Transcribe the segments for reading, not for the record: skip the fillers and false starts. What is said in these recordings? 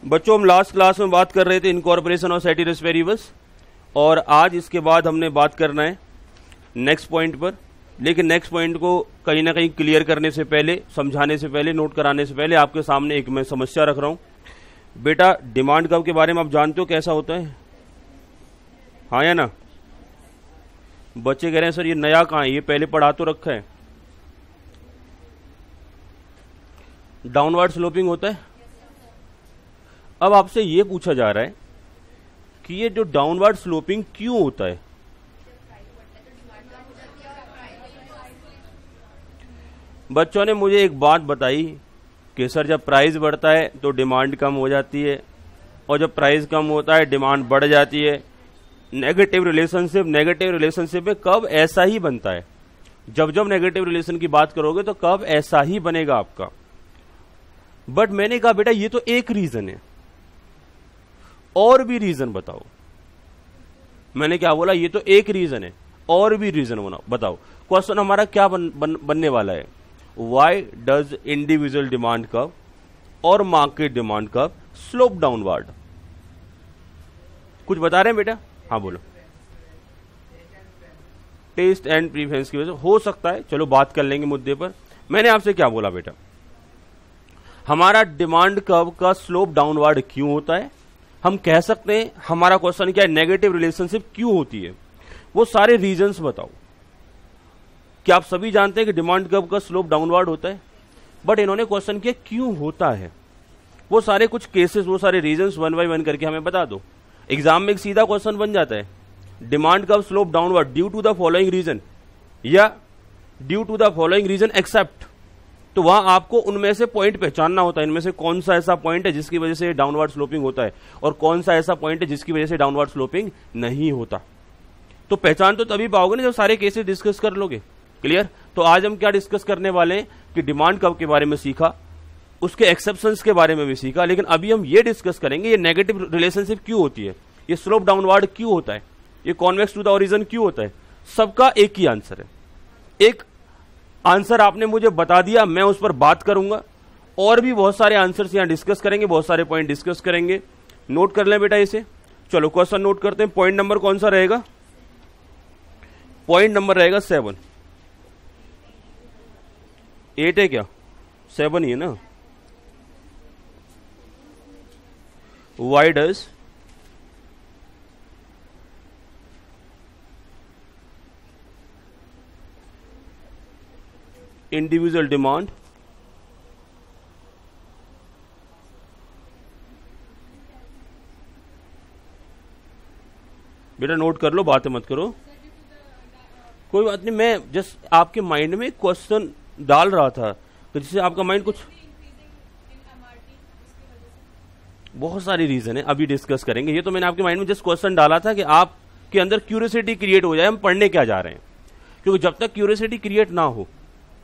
बच्चों हम last class में बात कर रहे थे इनकॉर्पोरेशन ऑफ सैटिरस वेरिएबल्स, और आज इसके बाद हमने बात करना है नेक्स्ट पॉइंट पर। लेकिन नेक्स्ट पॉइंट को कहीं ना कहीं क्लियर करने से पहले, समझाने से पहले, नोट कराने से पहले आपके सामने एक मैं समस्या रख रहा हूं। बेटा डिमांड कर्व के बारे में आप जानते हो कैसा होता है, हाँ या ना? बच्चे कह रहे हैं सर ये नया कहाँ है, ये पहले पढ़ा तो रखा है। डाउनवर्ड स्लोपिंग होता है। अब आपसे ये पूछा जा रहा है कि ये जो डाउनवर्ड स्लोपिंग क्यों होता है। बच्चों ने मुझे एक बात बताई कि सर जब प्राइस बढ़ता है तो डिमांड कम हो जाती है, और जब प्राइस कम होता है डिमांड बढ़ जाती है। नेगेटिव रिलेशनशिप में कब ऐसा ही बनता है, जब जब नेगेटिव रिलेशन की बात करोगे तो कब ऐसा ही बनेगा आपका। बट मैंने कहा बेटा ये तो एक रीजन है, और भी रीजन बताओ। मैंने क्या बोला, ये तो एक रीजन है, और भी रीजन बताओ। क्वेश्चन हमारा क्या बनने वाला है, why does individual demand curve और market demand curve slope downward. कुछ बता रहे हैं बेटा? हाँ बोलो। टेस्ट एंड प्रीफरेंस की वजह से हो सकता है, चलो बात कर लेंगे मुद्दे पर। मैंने आपसे क्या बोला बेटा, हमारा डिमांड कर्व का स्लोप डाउनवर्ड क्यों होता है। हम कह सकते हैं हमारा क्वेश्चन क्या है, नेगेटिव रिलेशनशिप क्यों होती है। वो सारे रीजंस बताओ। क्या आप सभी जानते हैं कि डिमांड कर्व का स्लोप डाउनवर्ड होता है, बट इन्होंने क्वेश्चन किया क्यों होता है। वो सारे कुछ केसेस, वो सारे रीजंस वन बाय वन करके हमें बता दो। एग्जाम में एक सीधा क्वेश्चन बन जाता है, demand curve slope downward due to the following reason, या due to the following reason except. तो वहां आपको उनमें से पॉइंट पहचानना होता है, इनमें से कौन सा ऐसा पॉइंट है जिसकी वजह से डाउनवर्ड स्लोपिंग होता है, और कौन सा ऐसा पॉइंट है जिसकी वजह से डाउनवर्ड स्लोपिंग नहीं होता। तो पहचान तो तभी पाओगे ना जब सारे केसेस डिस्कस कर लोगे। क्लियर? तो आज हम क्या डिस्कस करने वाले हैं कि डिमांड कर्व के बारे में सीखा, उसके एक्सेप्शंस के बारे में भी सीखा, लेकिन अभी हम ये डिस्कस करेंगे ये नेगेटिव रिलेशनशिप क्यों होती है, ये स्लोप डाउनवर्ड क्यों होता है, ये कॉन्वेक्स टू द ओरिजिन क्यों होता है। सबका एक ही आंसर है। एक आंसर आपने मुझे बता दिया, मैं उस पर बात करूंगा, और भी बहुत सारे आंसर्स यहां डिस्कस करेंगे, बहुत सारे पॉइंट डिस्कस करेंगे। नोट कर लें बेटा इसे। चलो क्वेश्चन नोट करते हैं। पॉइंट नंबर कौन सा रहेगा? पॉइंट नंबर रहेगा 7। 8 है क्या? 7 ही है ना। Why does individual demand बेटा नोट कर लो, बातें मत करो, कोई बात नहीं। मैं जस्ट आपके माइंड में क्वेश्चन डाल रहा था तो जिससे आपका माइंड कुछ, बहुत सारी रीजन है, अभी डिस्कस करेंगे। ये तो मैंने आपके माइंड में जस्ट क्वेश्चन डाला था कि आपके अंदर क्यूरियोसिटी क्रिएट हो जाए हम पढ़ने क्या जा रहे हैं। क्योंकि जब तक क्यूरियोसिटी क्रिएट ना हो,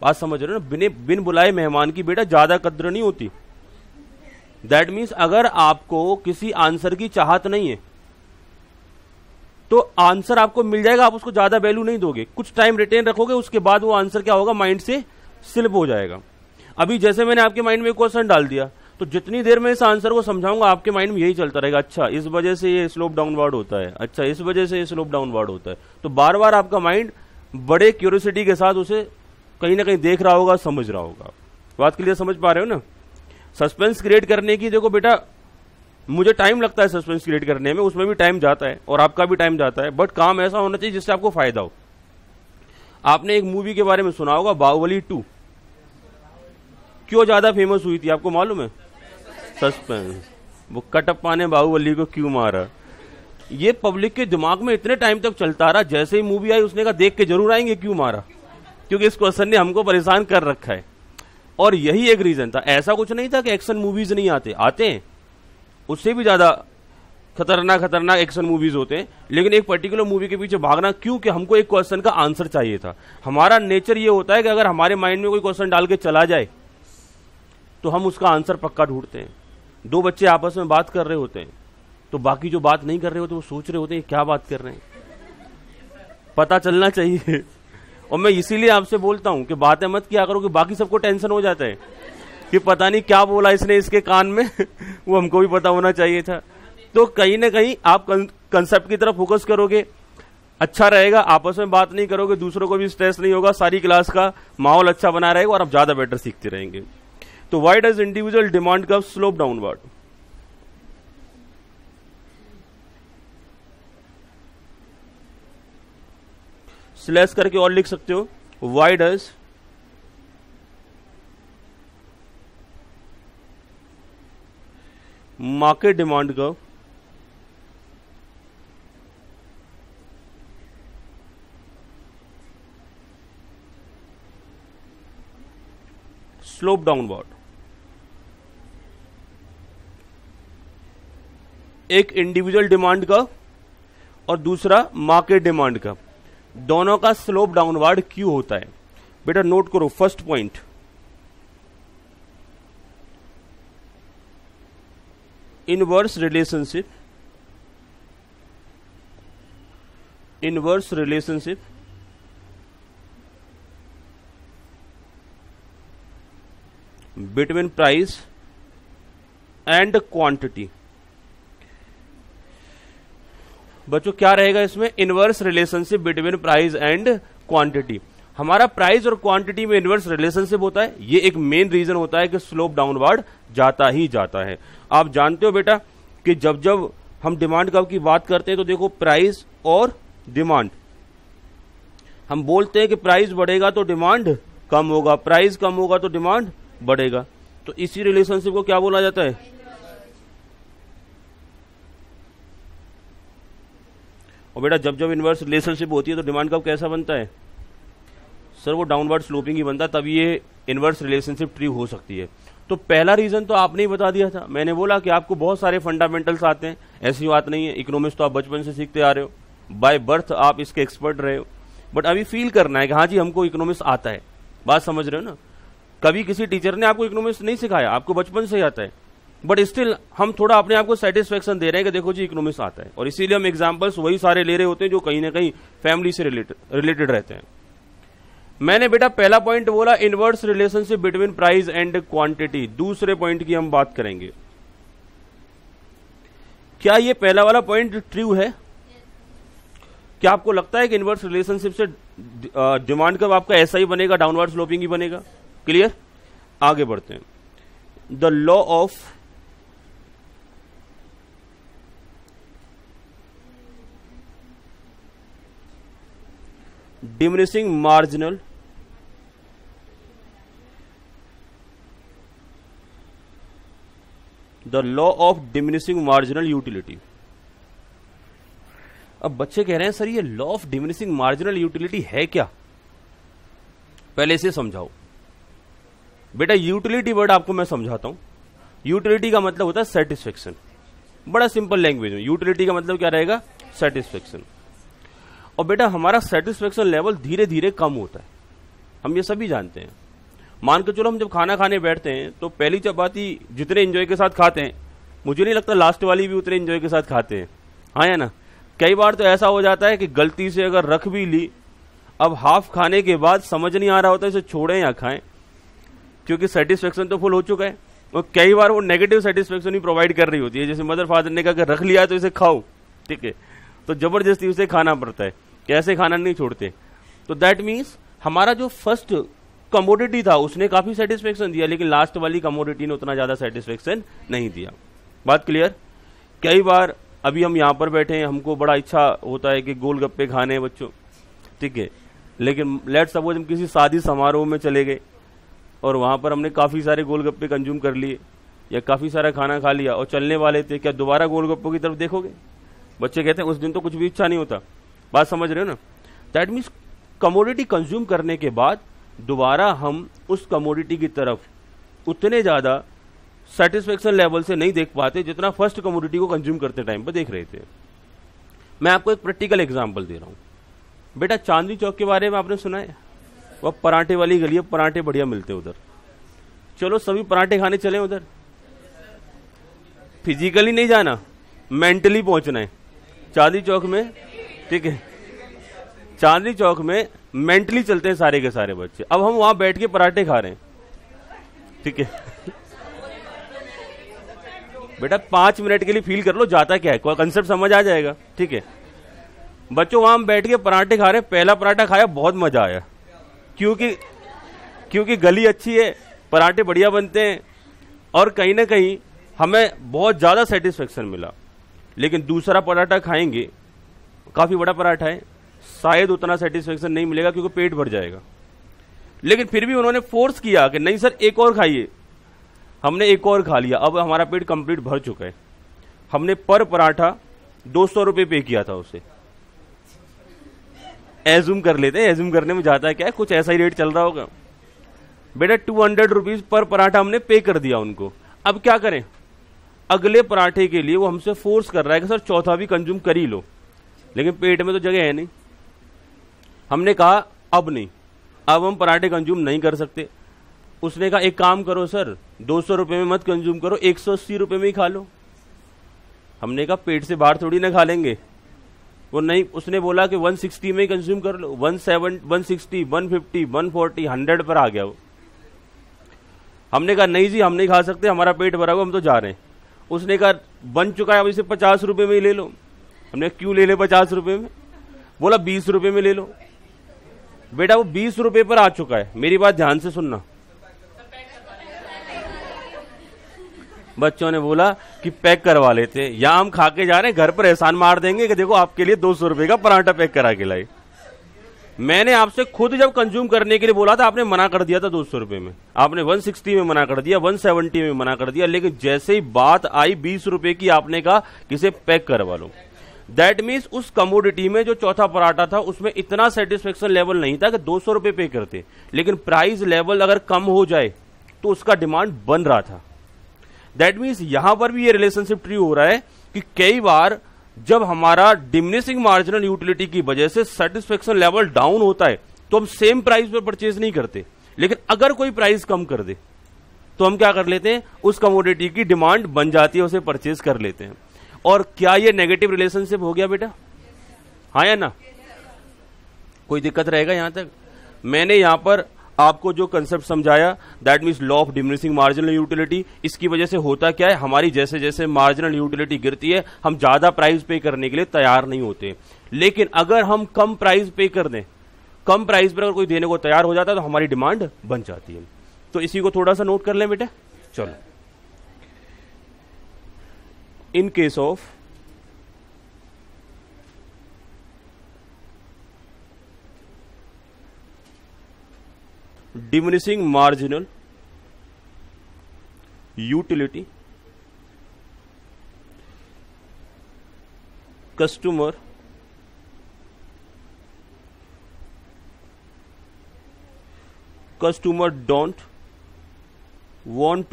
बात समझ रहे हो ना, बिन बुलाए मेहमान की बेटा ज्यादा कद्र नहीं होती। दैट मीन्स अगर आपको किसी आंसर की चाहत नहीं है तो आंसर आपको मिल जाएगा, आप उसको ज्यादा वैल्यू नहीं दोगे, कुछ टाइम रिटेन रखोगे, उसके बाद वो आंसर क्या होगा, माइंड से स्लिप हो जाएगा। अभी जैसे मैंने आपके माइंड में क्वेश्चन डाल दिया तो जितनी देर में इस आंसर को समझाऊंगा आपके माइंड में यही चलता रहेगा, अच्छा इस वजह से ये स्लोप डाउनवर्ड होता है, अच्छा इस वजह से ये स्लोप डाउनवर्ड होता है। तो बार बार आपका माइंड बड़े क्यूरियोसिटी के साथ उसे कहीं ना कहीं देख रहा होगा, समझ रहा होगा। बात क्लियर समझ पा रहे हो ना? सस्पेंस क्रिएट करने की, देखो बेटा मुझे टाइम लगता है सस्पेंस क्रिएट करने में, उसमें भी टाइम जाता है और आपका भी टाइम जाता है, बट काम ऐसा होना चाहिए जिससे आपको फायदा हो। आपने एक मूवी के बारे में सुना होगा, बाहुबली 2 क्यों ज्यादा फेमस हुई थी आपको मालूम है? सस्पेंस। वो कटप्पा ने बाहुबली को क्यों मारा, ये पब्लिक के दिमाग में इतने टाइम तक चलता रहा। जैसे ही मूवी आई उसने कहा देख के जरूर आएंगे क्यों मारा, क्योंकि इस क्वेश्चन ने हमको परेशान कर रखा है। और यही एक रीजन था। ऐसा कुछ नहीं था कि एक्शन मूवीज नहीं आते हैं, उससे भी ज्यादा खतरनाक एक्शन मूवीज होते हैं, लेकिन एक पर्टिकुलर मूवी के पीछे भागना क्यों, कि हमको एक क्वेश्चन का आंसर चाहिए था। हमारा नेचर ये होता है कि अगर हमारे माइंड में कोई क्वेश्चन डाल के चला जाए तो हम उसका आंसर पक्का ढूंढते हैं। दो बच्चे आपस में बात कर रहे होते हैं तो बाकी जो बात नहीं कर रहे होते वो सोच रहे होते हैं क्या बात कर रहे हैं, पता चलना चाहिए। और मैं इसीलिए आपसे बोलता हूं कि बातें मत किया करो कि बाकी सबको टेंशन हो जाता है कि पता नहीं क्या बोला इसने इसके कान में, वो हमको भी पता होना चाहिए था। तो कहीं ना कहीं आप कंसेप्ट की तरफ फोकस करोगे, अच्छा रहेगा, आपस में बात नहीं करोगे, दूसरों को भी स्ट्रेस नहीं होगा, सारी क्लास का माहौल अच्छा बना रहेगा और आप ज्यादा बेटर सीखते रहेंगे। तो why does individual demand curve slope downward? Slash करके और लिख सकते हो, why does market demand curve slope downward? एक इंडिविजुअल डिमांड कर्व और दूसरा मार्केट डिमांड कर्व, दोनों का स्लोप डाउनवर्ड क्यों होता है? बेटा नोट करो, first point, inverse relationship between price and quantity. बच्चों क्या रहेगा इसमें? Inverse relationship between price and quantity. हमारा प्राइस और क्वांटिटी में इनवर्स रिलेशनशिप होता है, ये एक मेन रीजन होता है कि स्लोप डाउनवर्ड जाता ही जाता है। आप जानते हो बेटा कि जब जब हम डिमांड कर्व की बात करते हैं तो देखो, प्राइस और डिमांड, हम बोलते हैं कि प्राइस बढ़ेगा तो डिमांड कम होगा, प्राइस कम होगा तो डिमांड बढ़ेगा। तो इसी रिलेशनशिप को क्या बोला जाता है? और बेटा जब जब इनवर्स रिलेशनशिप होती है तो डिमांड कर्व कैसा बनता है? सर वो डाउनवर्ड स्लोपिंग ही बनता है, तब ये इनवर्स रिलेशनशिप ट्री हो सकती है। तो पहला रीजन तो आपने ही बता दिया था। मैंने बोला कि आपको बहुत सारे फंडामेंटल्स आते हैं, ऐसी बात नहीं है, इकोनॉमिक्स तो आप बचपन से सीखते आ रहे हो, बाय बर्थ आप इसके एक्सपर्ट रहे हो, बट अभी फील करना है कि हाँ जी हमको इकोनॉमिक्स आता है। बात समझ रहे हो ना? कभी किसी टीचर ने आपको इकोनॉमिक्स नहीं सिखाया, आपको बचपन से ही आता है, बट स्टिल हम थोड़ा अपने आप को सेटिस्फेक्शन दे रहे हैं कि देखो जी इकोनॉमिक्स आता है, और इसीलिए हम एग्जांपल्स वही सारे ले रहे होते हैं जो कहीं ना कहीं फैमिली से रिलेटेड रहते हैं। मैंने बेटा पहला पॉइंट बोला inverse relationship between price and quantity. दूसरे पॉइंट की हम बात करेंगे, क्या ये पहला वाला पॉइंट ट्रू है? क्या आपको लगता है कि इनवर्स रिलेशनशिप से डिमांड कर्व आपका ऐसा ही बनेगा, डाउनवर्ड स्लोपिंग ही बनेगा? क्लियर? आगे बढ़ते हैं। The law of diminishing marginal utility. अब बच्चे कह रहे हैं सर ये law of diminishing marginal utility है क्या? पहले इसे समझाओ बेटा। यूटिलिटी वर्ड आपको मैं समझाता हूं। यूटिलिटी का मतलब होता है सेटिस्फेक्शन, बड़ा सिंपल लैंग्वेज में। यूटिलिटी का मतलब क्या रहेगा? सेटिस्फेक्शन। और बेटा हमारा सेटिस्फेक्शन लेवल धीरे धीरे कम होता है, हम ये सभी जानते हैं। मान के चलो हम जब खाना खाने बैठते हैं तो पहली चपाती जितने एंजॉय के साथ खाते हैं, मुझे नहीं लगता लास्ट वाली भी उतने एंजॉय के साथ खाते हैं, हाँ या ना? कई बार तो ऐसा हो जाता है कि गलती से अगर रख भी ली, अब हाफ खाने के बाद समझ नहीं आ रहा होता इसे छोड़ें या खाएं, क्योंकि सेटिस्फेक्शन तो फुल हो चुका है। और कई बार वो नेगेटिव सेटिस्फेक्शन ही प्रोवाइड कर रही होती है, जैसे मदर फादर ने कहा कि रख लिया तो इसे खाओ, ठीक है, तो जबरदस्ती उसे खाना पड़ता है, कैसे खाना नहीं छोड़ते। तो दैट मीन्स हमारा जो फर्स्ट कमोडिटी था उसने काफी सेटिस्फेक्शन दिया, लेकिन लास्ट वाली कमोडिटी ने उतना ज्यादा सेटिस्फेक्शन नहीं दिया। बात क्लियर? कई बार अभी हम यहां पर बैठे हैं, हमको बड़ा इच्छा होता है कि गोलगप्पे खाने हैं बच्चों, ठीक है, लेकिन लेट्स सपोज हम किसी शादी समारोह में चले गए और वहां पर हमने काफी सारे गोलगप्पे कंज्यूम कर लिए या काफी सारा खाना खा लिया और चलने वाले थे, क्या दोबारा गोलगप्पों की तरफ देखोगे? बच्चे कहते हैं उस दिन तो कुछ भी इच्छा नहीं होता। बात समझ रहे हो ना? दैट मीन्स कमोडिटी कंज्यूम करने के बाद दोबारा हम उस कमोडिटी की तरफ उतने ज्यादा सेटिस्फेक्शन लेवल से नहीं देख पाते जितना फर्स्ट कमोडिटी को कंज्यूम करते टाइम पर देख रहे थे। मैं आपको एक प्रैक्टिकल एग्जांपल दे रहा हूं। बेटा चांदनी चौक के बारे में आपने सुना है? वह पराठे वाली गली है, पराठे बढ़िया मिलते उधर। चलो सभी पराठे खाने चले उधर। फिजिकली नहीं जाना, मेंटली पहुंचना है चांदनी चौक में, ठीक है। चांदनी चौक में मेंटली चलते हैं सारे के सारे बच्चे। अब हम वहां बैठ के पराठे खा रहे हैं, ठीक है। बेटा 5 मिनट के लिए फील कर लो जाता क्या है, कोई कंसेप्ट समझ आ जाएगा। ठीक है बच्चों, वहां हम बैठ के पराठे खा रहे, पहला पराठा खाया बहुत मजा आया, क्योंकि गली अच्छी है, पराठे बढ़िया बनते हैं और कहीं ना कहीं हमें बहुत ज्यादा सेटिस्फेक्शन मिला। लेकिन दूसरा पराठा खाएंगे, काफी बड़ा पराठा है, शायद उतना सेटिस्फेक्शन नहीं मिलेगा क्योंकि पेट भर जाएगा। लेकिन फिर भी उन्होंने फोर्स किया कि नहीं सर एक और खाइए, हमने एक और खा लिया, अब हमारा पेट कंप्लीट भर चुका है। हमने पर पराठा 200 रुपये पे किया था उसे। एज्यूम कर लेते हैं, एज्यूम करने में जाता है क्या है, कुछ ऐसा ही रेट चल रहा होगा। बेटा 200 रुपीज पर पराठा हमने पे कर दिया उनको। अब क्या करें, अगले पराठे के लिए वो हमसे फोर्स कर रहा है कि सर चौथा भी कंज्यूम कर ही लो, लेकिन पेट में तो जगह है नहीं। हमने कहा अब नहीं, अब हम पराठे कंज्यूम नहीं कर सकते। उसने कहा एक काम करो सर, 200 रुपये में मत कंज्यूम करो, 180 रुपये में ही खा लो। हमने कहा पेट से बाहर थोड़ी ना खा लेंगे। वो नहीं, उसने बोला कि 160 में ही कंज्यूम कर लो। 160, 150, 140, 100 पर आ गया वो। हमने कहा नहीं जी हम नहीं खा सकते, हमारा पेट भरा हुआ, हम तो जा रहे हैं। उसने कहा बन चुका है, अब इसे 50 रुपये में ही ले लो। हमने क्यों ले ले 50 रुपये में? बोला 20 रुपये में ले लो। बेटा वो 20 रुपये पर आ चुका है, मेरी बात ध्यान से सुनना। बच्चों ने बोला कि पैक करवा लेते, या हम खा के जा रहे हैं, घर पर एहसान मार देंगे कि देखो आपके लिए 200 रुपये का पराठा पैक करा के लाए। मैंने आपसे खुद जब कंज्यूम करने के लिए बोला था, आपने मना कर दिया था 200 रुपये में, आपने 160 में मना कर दिया, 170 में मना कर दिया। लेकिन जैसे ही बात आई 20 रुपये की, आपने कहा किसे पैक करवा लो। दैट मीन्स उस कमोडिटी में जो चौथा पराठा था उसमें इतना सेटिस्फेक्शन लेवल नहीं था कि 200 रुपये पे करते, लेकिन प्राइस लेवल अगर कम हो जाए तो उसका डिमांड बन रहा था। दैट मीन्स यहां पर भी ये रिलेशनशिप ट्रू हो रहा है कि कई बार जब हमारा डिमिनिशिंग मार्जिनल यूटिलिटी की वजह से सेटिस्फेक्शन लेवल डाउन होता है तो हम सेम प्राइस पर परचेज नहीं करते, लेकिन अगर कोई प्राइस कम कर दे तो हम क्या कर लेते हैं, उस कमोडिटी की डिमांड बन जाती है, उसे परचेज कर लेते हैं। और क्या ये नेगेटिव रिलेशनशिप हो गया बेटा? हाँ या ना? कोई दिक्कत रहेगा यहां तक? मैंने यहां पर आपको जो कंसेप्ट समझाया, that means law of diminishing marginal utility. इसकी वजह से होता क्या है, हमारी जैसे जैसे मार्जिनल यूटिलिटी गिरती है हम ज्यादा प्राइस पे करने के लिए तैयार नहीं होते। लेकिन अगर हम कम प्राइस पे कर दें, कम प्राइस पर अगर कोई देने को तैयार हो जाता है तो हमारी डिमांड बन जाती है। तो इसी को थोड़ा सा नोट कर लें बेटा। चलो, इन case of diminishing marginal utility, customer don't want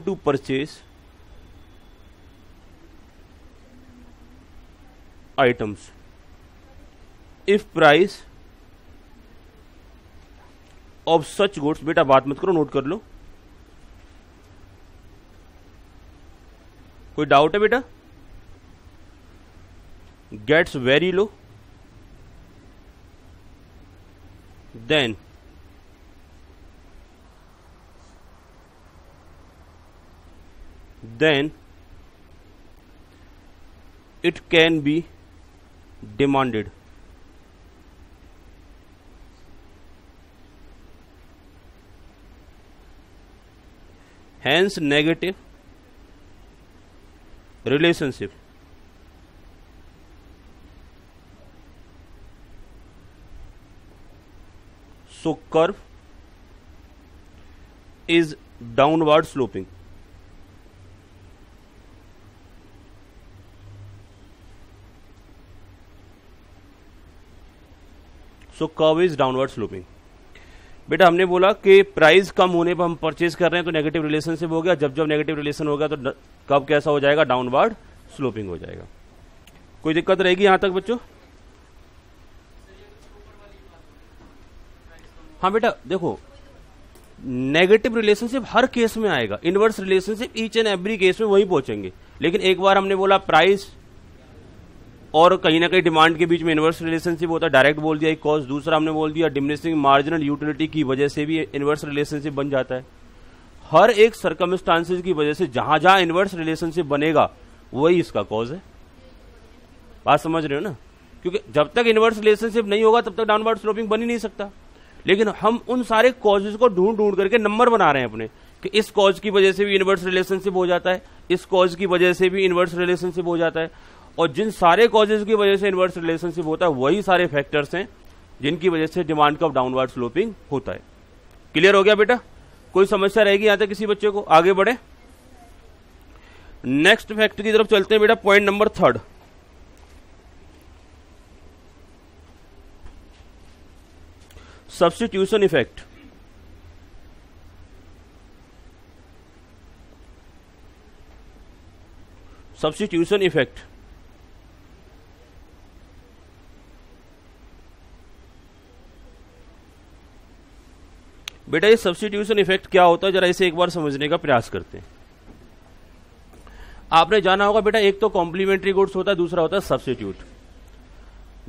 to purchase items if price of such goods, बेटा बात मत करो, नोट कर लो। कोई डाउट है बेटा? gets very low, then it can be demanded. Hence negative relationship. So curve is downward sloping. So curve is downward sloping. बेटा हमने बोला कि प्राइस कम होने पर हम परचेज कर रहे हैं तो नेगेटिव रिलेशनशिप हो गया, जब जब नेगेटिव रिलेशन होगा तो कब कैसा हो जाएगा, डाउनवर्ड स्लोपिंग हो जाएगा। कोई दिक्कत रहेगी यहां तक बच्चों? हाँ बेटा देखो, नेगेटिव रिलेशनशिप हर केस में आएगा, inverse relationship each and every case में वही पहुंचेंगे। लेकिन एक बार हमने बोला प्राइस और कहीं ना कहीं डिमांड के बीच में इनवर्स रिलेशनशिप होता है, डायरेक्ट बोल दिया एक कॉज। दूसरा हमने बोल दिया डिमिनिशिंग मार्जिनल यूटिलिटी की वजह से भी इनवर्स रिलेशनशिप बन जाता है। हर एक सर्कमस्टांसेस की वजह से जहां जहां इनवर्स रिलेशनशिप बनेगा वही इसका कॉज है। बात समझ रहे हो ना? क्योंकि जब तक इनवर्स रिलेशनशिप नहीं होगा तब तक डाउनवर्ड स्लोपिंग बन ही नहीं सकता। लेकिन हम उन सारे कॉजेज को ढूंढ ढूंढ करके नंबर बना रहे हैं अपने, कि इस कॉज की वजह से भी इनवर्स रिलेशनशिप हो जाता है, इस कॉज की वजह से भी इनवर्स रिलेशनशिप हो जाता है। और जिन सारे कॉजेज की वजह से इनवर्स रिलेशनशिप होता है वही सारे फैक्टर्स हैं जिनकी वजह से डिमांड का डाउनवर्ड स्लोपिंग होता है। क्लियर हो गया बेटा? कोई समस्या रहेगी यहां तक किसी बच्चे को? आगे बढ़े, नेक्स्ट फैक्टर की तरफ चलते हैं बेटा। Point number 3, substitution effect. Substitution effect बेटा, ये सब्स्टिट्यूशन इफेक्ट क्या होता है जरा इसे एक बार समझने का प्रयास करते हैं। आपने जाना होगा बेटा, एक तो कॉम्प्लीमेंट्री गुड्स होता है, दूसरा होता है सब्स्टिट्यूट।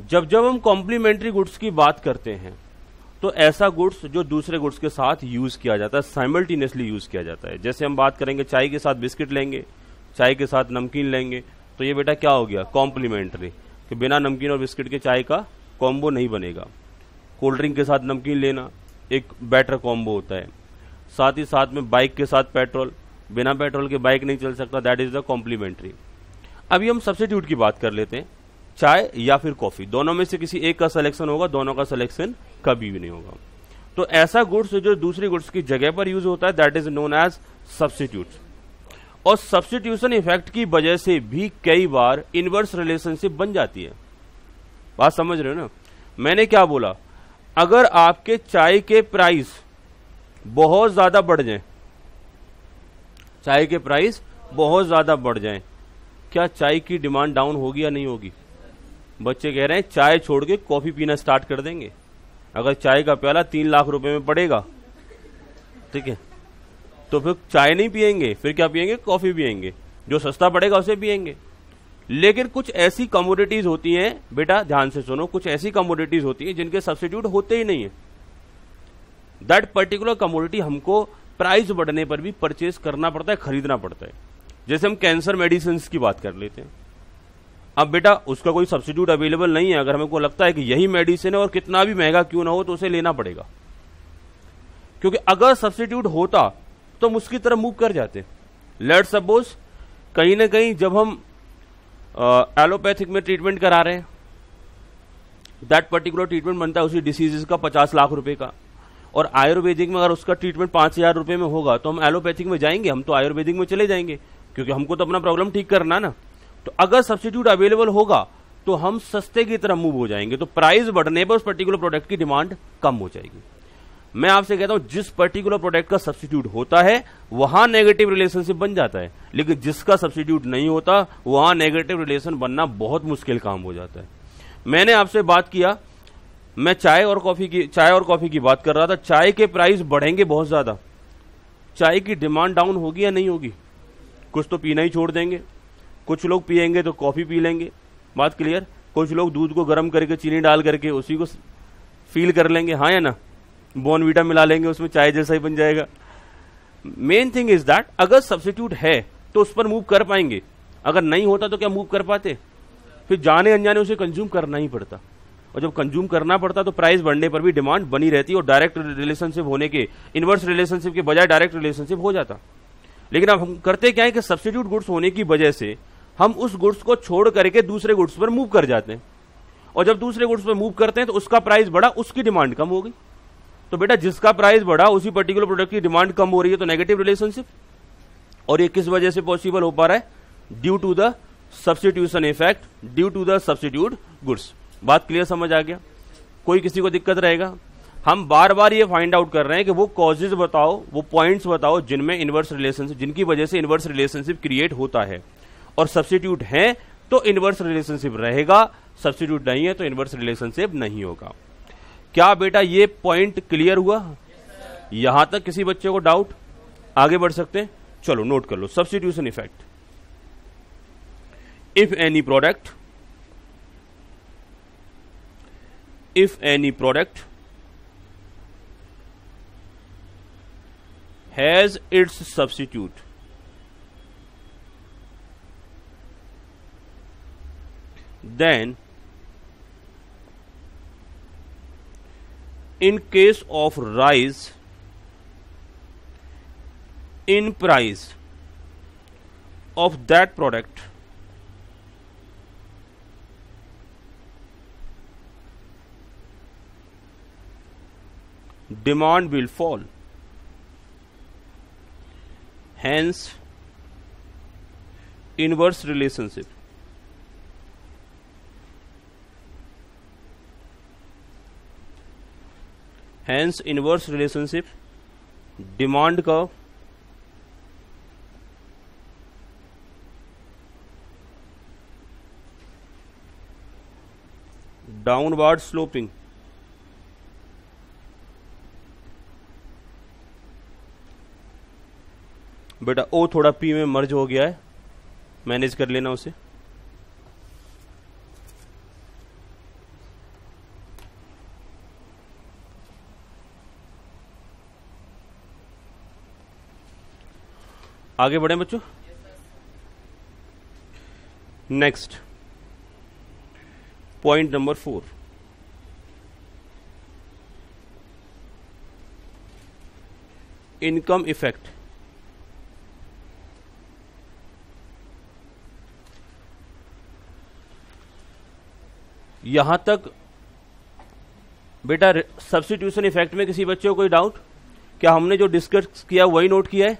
जब हम कॉम्प्लीमेंट्री गुड्स की बात करते हैं तो ऐसा गुड्स जो दूसरे गुड्स के साथ यूज किया जाता है, साइमल्टेनियसली यूज किया जाता है। जैसे हम बात करेंगे चाय के साथ बिस्किट लेंगे, चाय के साथ नमकीन लेंगे, तो ये बेटा क्या हो गया? कॉम्प्लीमेंट्री, कि बिना नमकीन और बिस्किट के चाय का कॉम्बो नहीं बनेगा। कोल्ड ड्रिंक के साथ नमकीन लेना एक बेटर कॉम्बो होता है। साथ ही साथ में बाइक के साथ पेट्रोल, बिना पेट्रोल के बाइक नहीं चल सकता, दैट इज द कॉम्प्लीमेंट्री। अभी हम सब्स्टिट्यूट की बात कर लेते हैं, चाय या फिर कॉफी, दोनों में से किसी एक का सिलेक्शन होगा, दोनों का सिलेक्शन कभी भी नहीं होगा। तो ऐसा गुड्स जो दूसरे गुड्स की जगह पर यूज होता है that is known as substitute. और सब्स्टिट्यूशन इफेक्ट की वजह से भी कई बार इनवर्स रिलेशनशिप बन जाती है। बात समझ रहे हो ना? मैंने क्या बोला, अगर आपके चाय के प्राइस बहुत ज्यादा बढ़ जाएं, चाय के प्राइस बहुत ज्यादा बढ़ जाएं, क्या चाय की डिमांड डाउन होगी या नहीं होगी? बच्चे कह रहे हैं चाय छोड़ के कॉफी पीना स्टार्ट कर देंगे। अगर चाय का प्याला 3 लाख रुपए में पड़ेगा, ठीक है, तो फिर चाय नहीं पिएंगे, फिर क्या पिएंगे? कॉफी पिएंगे, जो सस्ता पड़ेगा उसे पिएंगे। लेकिन कुछ ऐसी कमोडिटीज होती हैं बेटा, ध्यान से सुनो, कुछ ऐसी कमोडिटीज होती हैं जिनके सब्स्टिट्यूट होते ही नहीं है। दैट पर्टिकुलर कमोडिटी हमको प्राइस बढ़ने पर भी परचेज करना पड़ता है, खरीदना पड़ता है। जैसे हम कैंसर मेडिसिन की बात कर लेते हैं। अब बेटा उसका कोई सब्स्टिट्यूट अवेलेबल नहीं है, अगर हमको लगता है कि यही मेडिसिन है और कितना भी महंगा क्यों ना हो तो उसे लेना पड़ेगा, क्योंकि अगर सब्स्टिट्यूट होता तो हम उसकी तरफ मूव कर जाते। लेट्स सपोज कहीं ना कहीं जब हम एलोपैथिक में ट्रीटमेंट करा रहे हैं, दैट पर्टिकुलर ट्रीटमेंट बनता है उसी डिसीजेस का 50 लाख रुपए का, और आयुर्वेदिक में अगर उसका ट्रीटमेंट 5,000 रुपए में होगा तो हम एलोपैथिक में जाएंगे? हम तो आयुर्वेदिक में चले जाएंगे, क्योंकि हमको तो अपना प्रॉब्लम ठीक करना है ना। तो अगर सब्स्टिट्यूट अवेलेबल होगा तो हम सस्ते की तरफ मूव हो जाएंगे, तो प्राइस बढ़ने पर उस पर्टिकुलर प्रोडक्ट की डिमांड कम हो जाएगी। मैं आपसे कहता हूं जिस पर्टिकुलर प्रोडक्ट का सब्स्टिट्यूट होता है वहां नेगेटिव रिलेशनशिप बन जाता है, लेकिन जिसका सब्स्टिट्यूट नहीं होता वहां नेगेटिव रिलेशन बनना बहुत मुश्किल काम हो जाता है। मैंने आपसे बात किया, मैं चाय और कॉफी की बात कर रहा था। चाय के प्राइस बढ़ेंगे बहुत ज्यादा, चाय की डिमांड डाउन होगी या नहीं होगी? कुछ तो पीना ही छोड़ देंगे, कुछ लोग पिएंगे तो कॉफी पी लेंगे, बात क्लियर। कुछ लोग दूध को गर्म करके चीनी डाल करके उसी को फील कर लेंगे, हाँ या ना, बॉर्नवीटा मिला लेंगे उसमें, चाय जैसा ही बन जाएगा। मेन थिंग इज दैट अगर सब्स्टिट्यूट है तो उस पर मूव कर पाएंगे, अगर नहीं होता तो क्या मूव कर पाते? फिर जाने अनजाने उसे कंज्यूम करना ही पड़ता, और जब कंज्यूम करना पड़ता तो प्राइस बढ़ने पर भी डिमांड बनी रहती और डायरेक्ट रिलेशनशिप होने के, इनवर्स रिलेशनशिप के बजाय डायरेक्ट रिलेशनशिप हो जाता। लेकिन अब हम करते क्या है कि सब्स्टिट्यूट गुड्स होने की वजह से हम उस गुड्स को छोड़ करके दूसरे गुड्स पर मूव कर जाते हैं, और जब दूसरे गुड्स पर मूव करते हैं तो उसका प्राइस बढ़ा, उसकी डिमांड कम हो गई। तो बेटा जिसका प्राइस बढ़ा उसी पर्टिकुलर प्रोडक्ट की डिमांड कम हो रही है, तो नेगेटिव रिलेशनशिप। और ये किस वजह से पॉसिबल हो पा रहा है? Due to the substitution effect, due to the substitute goods. बात क्लियर समझ आ गया? कोई किसी को दिक्कत रहेगा? हम बार बार ये फाइंड आउट कर रहे हैं कि वो कॉजेज बताओ, वो पॉइंट्स बताओ जिनमें इनवर्स रिलेशनशिप, जिनकी वजह से इनवर्स रिलेशनशिप क्रिएट होता है। और सब्स्टिट्यूट है तो इनवर्स रिलेशनशिप रहेगा, सब्स्टिट्यूट नहीं है तो इनवर्स रिलेशनशिप नहीं होगा। क्या बेटा ये पॉइंट क्लियर हुआ? यहां तक किसी बच्चे को डाउट? आगे बढ़ सकते हैं? चलो नोट कर लो। Substitution effect, if any product if any product has its substitute, then in case of rise in price of that product, demand will fall. Hence, inverse relationship. Hence, inverse relationship, demand curve downward sloping. बेटा ओ थोड़ा P में मर्ज हो गया है, manage कर लेना उसे। आगे बढ़े बच्चों। Next point number 4, income effect. यहां तक बेटा सब्स्टिट्यूशन इफेक्ट में किसी बच्चे को कोई डाउट? क्या हमने जो डिस्कस किया वही नोट किया है?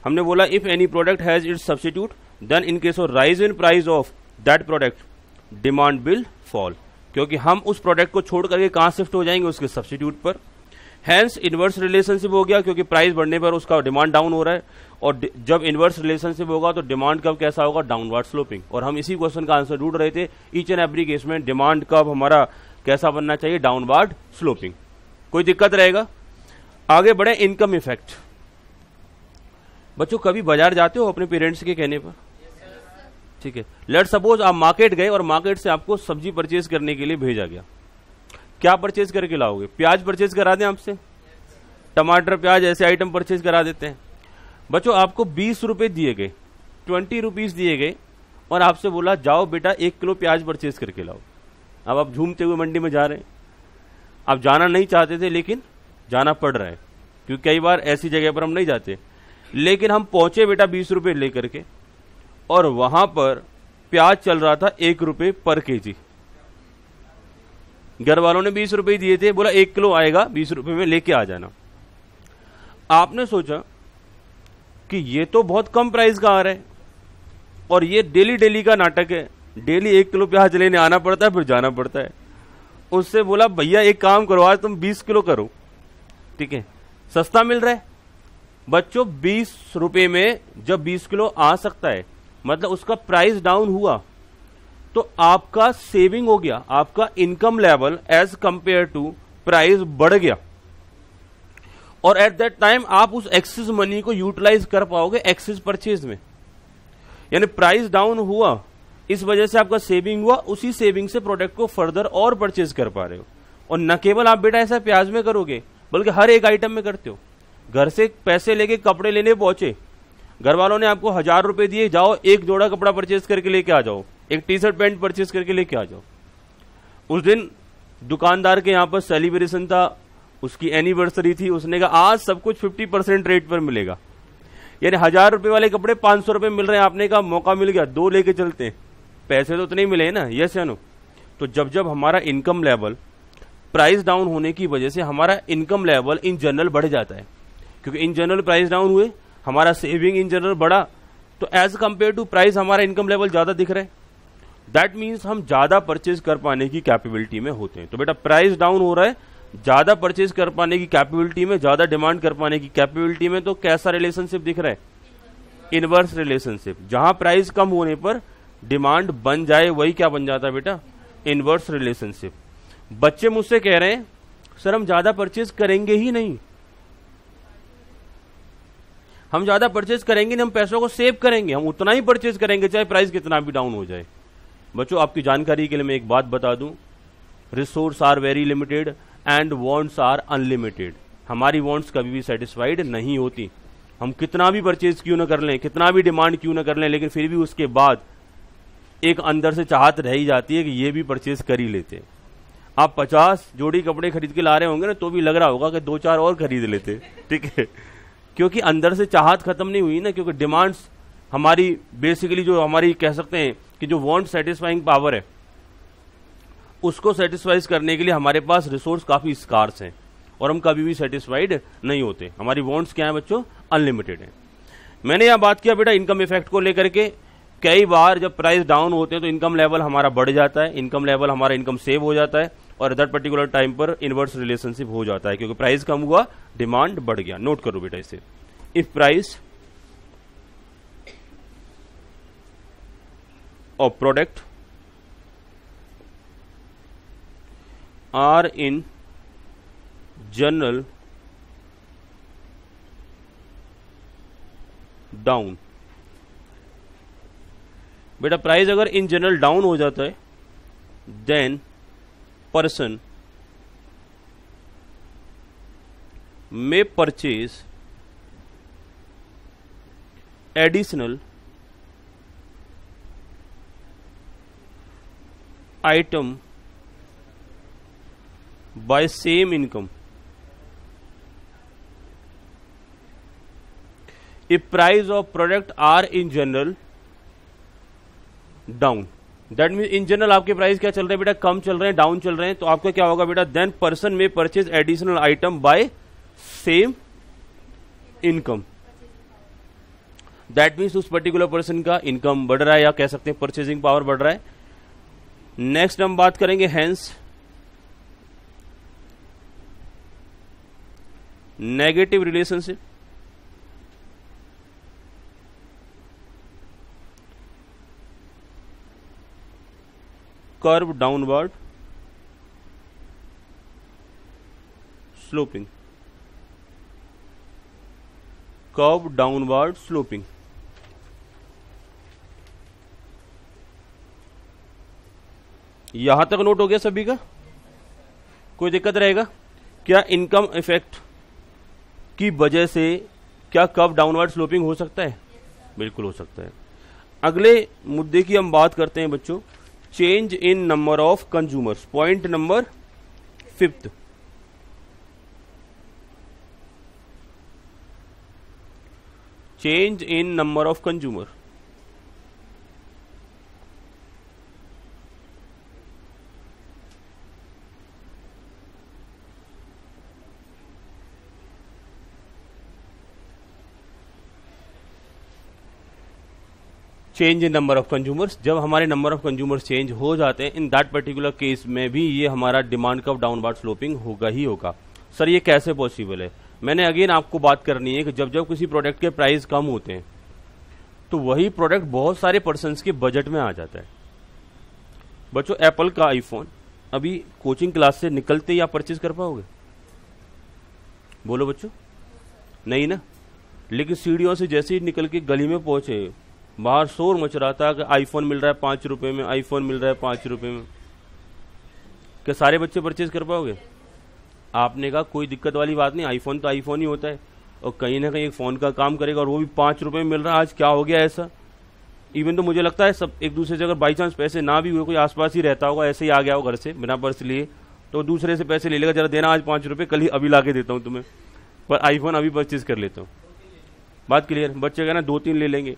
हमने बोला if any product has its substitute then in case of rise in price of that product demand will fall, क्योंकि हम उस प्रोडक्ट को छोड़ करके कहां शिफ्ट हो जाएंगे? उसके सब्स्टिट्यूट पर। हैंस इनवर्स रिलेशनशिप हो गया, क्योंकि प्राइस बढ़ने पर उसका डिमांड डाउन हो रहा है, और जब इनवर्स रिलेशनशिप होगा तो डिमांड कब कैसा होगा? Downward sloping. और हम इसी क्वेश्चन का आंसर ढूंढ रहे थे। ईच एंड एवरी केस में डिमांड कब हमारा कैसा बनना चाहिए? Downward sloping. कोई दिक्कत रहेगा? आगे बढ़े, इनकम इफेक्ट। बच्चों कभी बाजार जाते हो अपने पेरेंट्स के कहने पर? ठीक है, लेट सपोज आप मार्केट गए और मार्केट से आपको सब्जी परचेज करने के लिए भेजा गया। क्या परचेज करके लाओगे? प्याज परचेज करा दें आपसे? टमाटर, प्याज ऐसे आइटम परचेज करा देते हैं। बच्चों आपको 20 रुपए दिए गए, 20 रुपीज दिए गए, और आपसे बोला जाओ बेटा 1 किलो प्याज परचेज करके लाओ। अब आप झूमते हुए मंडी में जा रहे हैं। आप जाना नहीं चाहते थे लेकिन जाना पड़ रहा है, क्योंकि कई बार ऐसी जगह पर हम नहीं जाते। लेकिन हम पहुंचे बेटा 20 रुपए लेकर के, और वहां पर प्याज चल रहा था 1 रुपए पर केजी। घर वालों ने 20 रुपए दिए थे, बोला 1 किलो आएगा 20 रुपए में, लेके आ जाना। आपने सोचा कि ये तो बहुत कम प्राइस का आ रहा है, और ये डेली डेली का नाटक है, डेली 1 किलो प्याज लेने आना पड़ता है, फिर जाना पड़ता है। उससे बोला भैया एक काम करो, आज तुम 20 किलो करो, ठीक है, सस्ता मिल रहा है। बच्चों 20 रुपए में जब 20 किलो आ सकता है, मतलब उसका प्राइस डाउन हुआ, तो आपका सेविंग हो गया, आपका income level as compare to price बढ़ गया, और एट दैट टाइम आप उस एक्सेस मनी को यूटिलाइज कर पाओगे एक्सेस परचेज में। यानी प्राइस डाउन हुआ, इस वजह से आपका सेविंग हुआ, उसी सेविंग से प्रोडक्ट को फर्दर और परचेज कर पा रहे हो। और न केवल आप बेटा ऐसा प्याज में करोगे, बल्कि हर एक आइटम में करते हो। घर से पैसे लेके कपड़े लेने पहुंचे, घर वालों ने आपको 1000 रुपए दिए, जाओ एक जोड़ा कपड़ा परचेज करके लेके आ जाओ, एक टी शर्ट पैंट परचेज करके लेके आ जाओ। उस दिन दुकानदार के यहां पर सेलिब्रेशन था, उसकी एनिवर्सरी थी, उसने कहा आज सब कुछ 50% रेट पर मिलेगा। यानी 1000 रुपए वाले कपड़े 500 रुपए मिल रहे हैं, आपने कहा मौका मिल गया 2 लेके चलते हैं। पैसे तो उतने ही मिले ना, यस या नो? तो जब जब हमारा इनकम लेवल प्राइस डाउन होने की वजह से हमारा इनकम लेवल इन जनरल बढ़ जाता है, क्योंकि इन जनरल प्राइस डाउन हुए, हमारा सेविंग इन जनरल बढ़ा, तो एज कंपेयर टू प्राइस हमारा इनकम लेवल ज्यादा दिख रहा है। दैट मीन्स हम ज्यादा परचेज कर पाने की कैपेबिलिटी में होते हैं। तो बेटा प्राइस डाउन हो रहा है, ज्यादा परचेज कर पाने की कैपेबिलिटी में, ज्यादा डिमांड कर पाने की कैपेबिलिटी में, तो कैसा रिलेशनशिप दिख रहा है? Inverse relationship. जहां प्राइस कम होने पर डिमांड बन जाए, वही क्या बन जाता है बेटा? Inverse relationship. बच्चे मुझसे कह रहे हैं सर हम ज्यादा परचेज करेंगे ही नहीं, हम ज्यादा परचेज करेंगे नहीं, हम पैसों को सेव करेंगे, हम उतना ही परचेज करेंगे चाहे प्राइस कितना भी डाउन हो जाए। बच्चों आपकी जानकारी के लिए मैं एक बात बता दूं, resource are very limited and wants are unlimited. हमारी वांट्स कभी भी सेटिस्फाइड नहीं होती, हम कितना भी परचेज क्यों ना कर लें, कितना भी डिमांड क्यों ना कर लें, लेकिन फिर भी उसके बाद एक अंदर से चाहत रह ही जाती है कि ये भी परचेज कर ही लेते। आप 50 जोड़ी कपड़े खरीद के ला रहे होंगे ना, तो भी लग रहा होगा कि 2-4 और खरीद लेते, ठीक है, क्योंकि अंदर से चाहत खत्म नहीं हुई ना, क्योंकि डिमांड्स हमारी बेसिकली जो हमारी कह सकते हैं कि जो वांट सेटिस्फाइंग पावर है, उसको सेटिस्फाइज करने के लिए हमारे पास रिसोर्स काफी स्कार्स हैं और हम कभी भी सेटिस्फाइड नहीं होते। हमारी वांट्स क्या है बच्चों? अनलिमिटेड है। मैंने यहां बात किया बेटा इनकम इफेक्ट को लेकर के। कई बार जब प्राइस डाउन होते हैं तो इनकम लेवल हमारा बढ़ जाता है, इनकम लेवल हमारा इनकम सेव हो जाता है और दैट पर्टिकुलर टाइम पर इनवर्स रिलेशनशिप हो जाता है, क्योंकि प्राइस कम हुआ, डिमांड बढ़ गया। नोट करो बेटा इसे, if price of product are in general down. बेटा प्राइस अगर इन जनरल डाउन हो जाता है, then person may purchase additional item by same income if price of product are in general down। That mean in general आपके price क्या चल रहे हैं बेटा? कम चल रहे हैं, डाउन चल रहे हैं, तो आपका क्या होगा बेटा? देन पर्सन में purchase additional item by same income. That means उस पर्टिकुलर पर्सन का इनकम बढ़ रहा है, या कह सकते हैं परचेजिंग पावर बढ़ रहा है। नेक्स्ट हम बात करेंगे hence negative relationship. Curve downward sloping, curve downward sloping. यहां तक नोट हो गया सभी का? कोई दिक्कत रहेगा क्या? इनकम इफेक्ट की वजह से क्या कर्व डाउनवर्ड स्लोपिंग हो सकता है? बिल्कुल हो सकता है। अगले मुद्दे की हम बात करते हैं बच्चों, change in number of consumers. Point number 5, change in number of consumer. Change in number of consumers, जब हमारे नंबर ऑफ कंज्यूमर्स चेंज हो जाते हैं, इन दैट पर्टिकुलर केस में भी ये हमारा डिमांड कर्व डाउनवर्ड स्लोपिंग होगा ही होगा। सर ये कैसे पॉसिबल है? मैंने अगेन आपको बात करनी है कि जब जब किसी प्रोडक्ट के प्राइस कम होते हैं तो वही प्रोडक्ट बहुत सारे पर्सन्स के बजट में आ जाता है। बच्चों एप्पल का आईफोन अभी कोचिंग क्लास से निकलते ही आप परचेज कर पाओगे? बोलो बच्चों, नहीं ना। लेकिन सीढ़ियों से जैसे ही निकल के गली में पहुंचे, बाहर शोर मच रहा था कि आईफोन मिल रहा है 5 रुपए में, आईफोन मिल रहा है 5 रुपए में। क्या सारे बच्चे परचेज कर पाओगे? आपने कहा कोई दिक्कत वाली बात नहीं, आईफोन तो आईफोन ही होता है और कहीं ना कहीं एक फोन का काम करेगा, और वो भी 5 रुपए में मिल रहा है। आज क्या हो गया ऐसा? इवन तो मुझे लगता है सब एक दूसरे से अगर बाई चांस पैसे ना भी हुए, कोई आसपास ही रहता होगा, ऐसे ही आ गया हो घर से बिना पर्स लिए, तो दूसरे से पैसे ले लेगा, जरा देना आज 5 रुपए, कल ही अभी ला के देता हूँ तुम्हें, पर आईफोन अभी परचेज कर लेता हूँ। बात क्लियर? बच्चे कहना 2-3 ले लेंगे।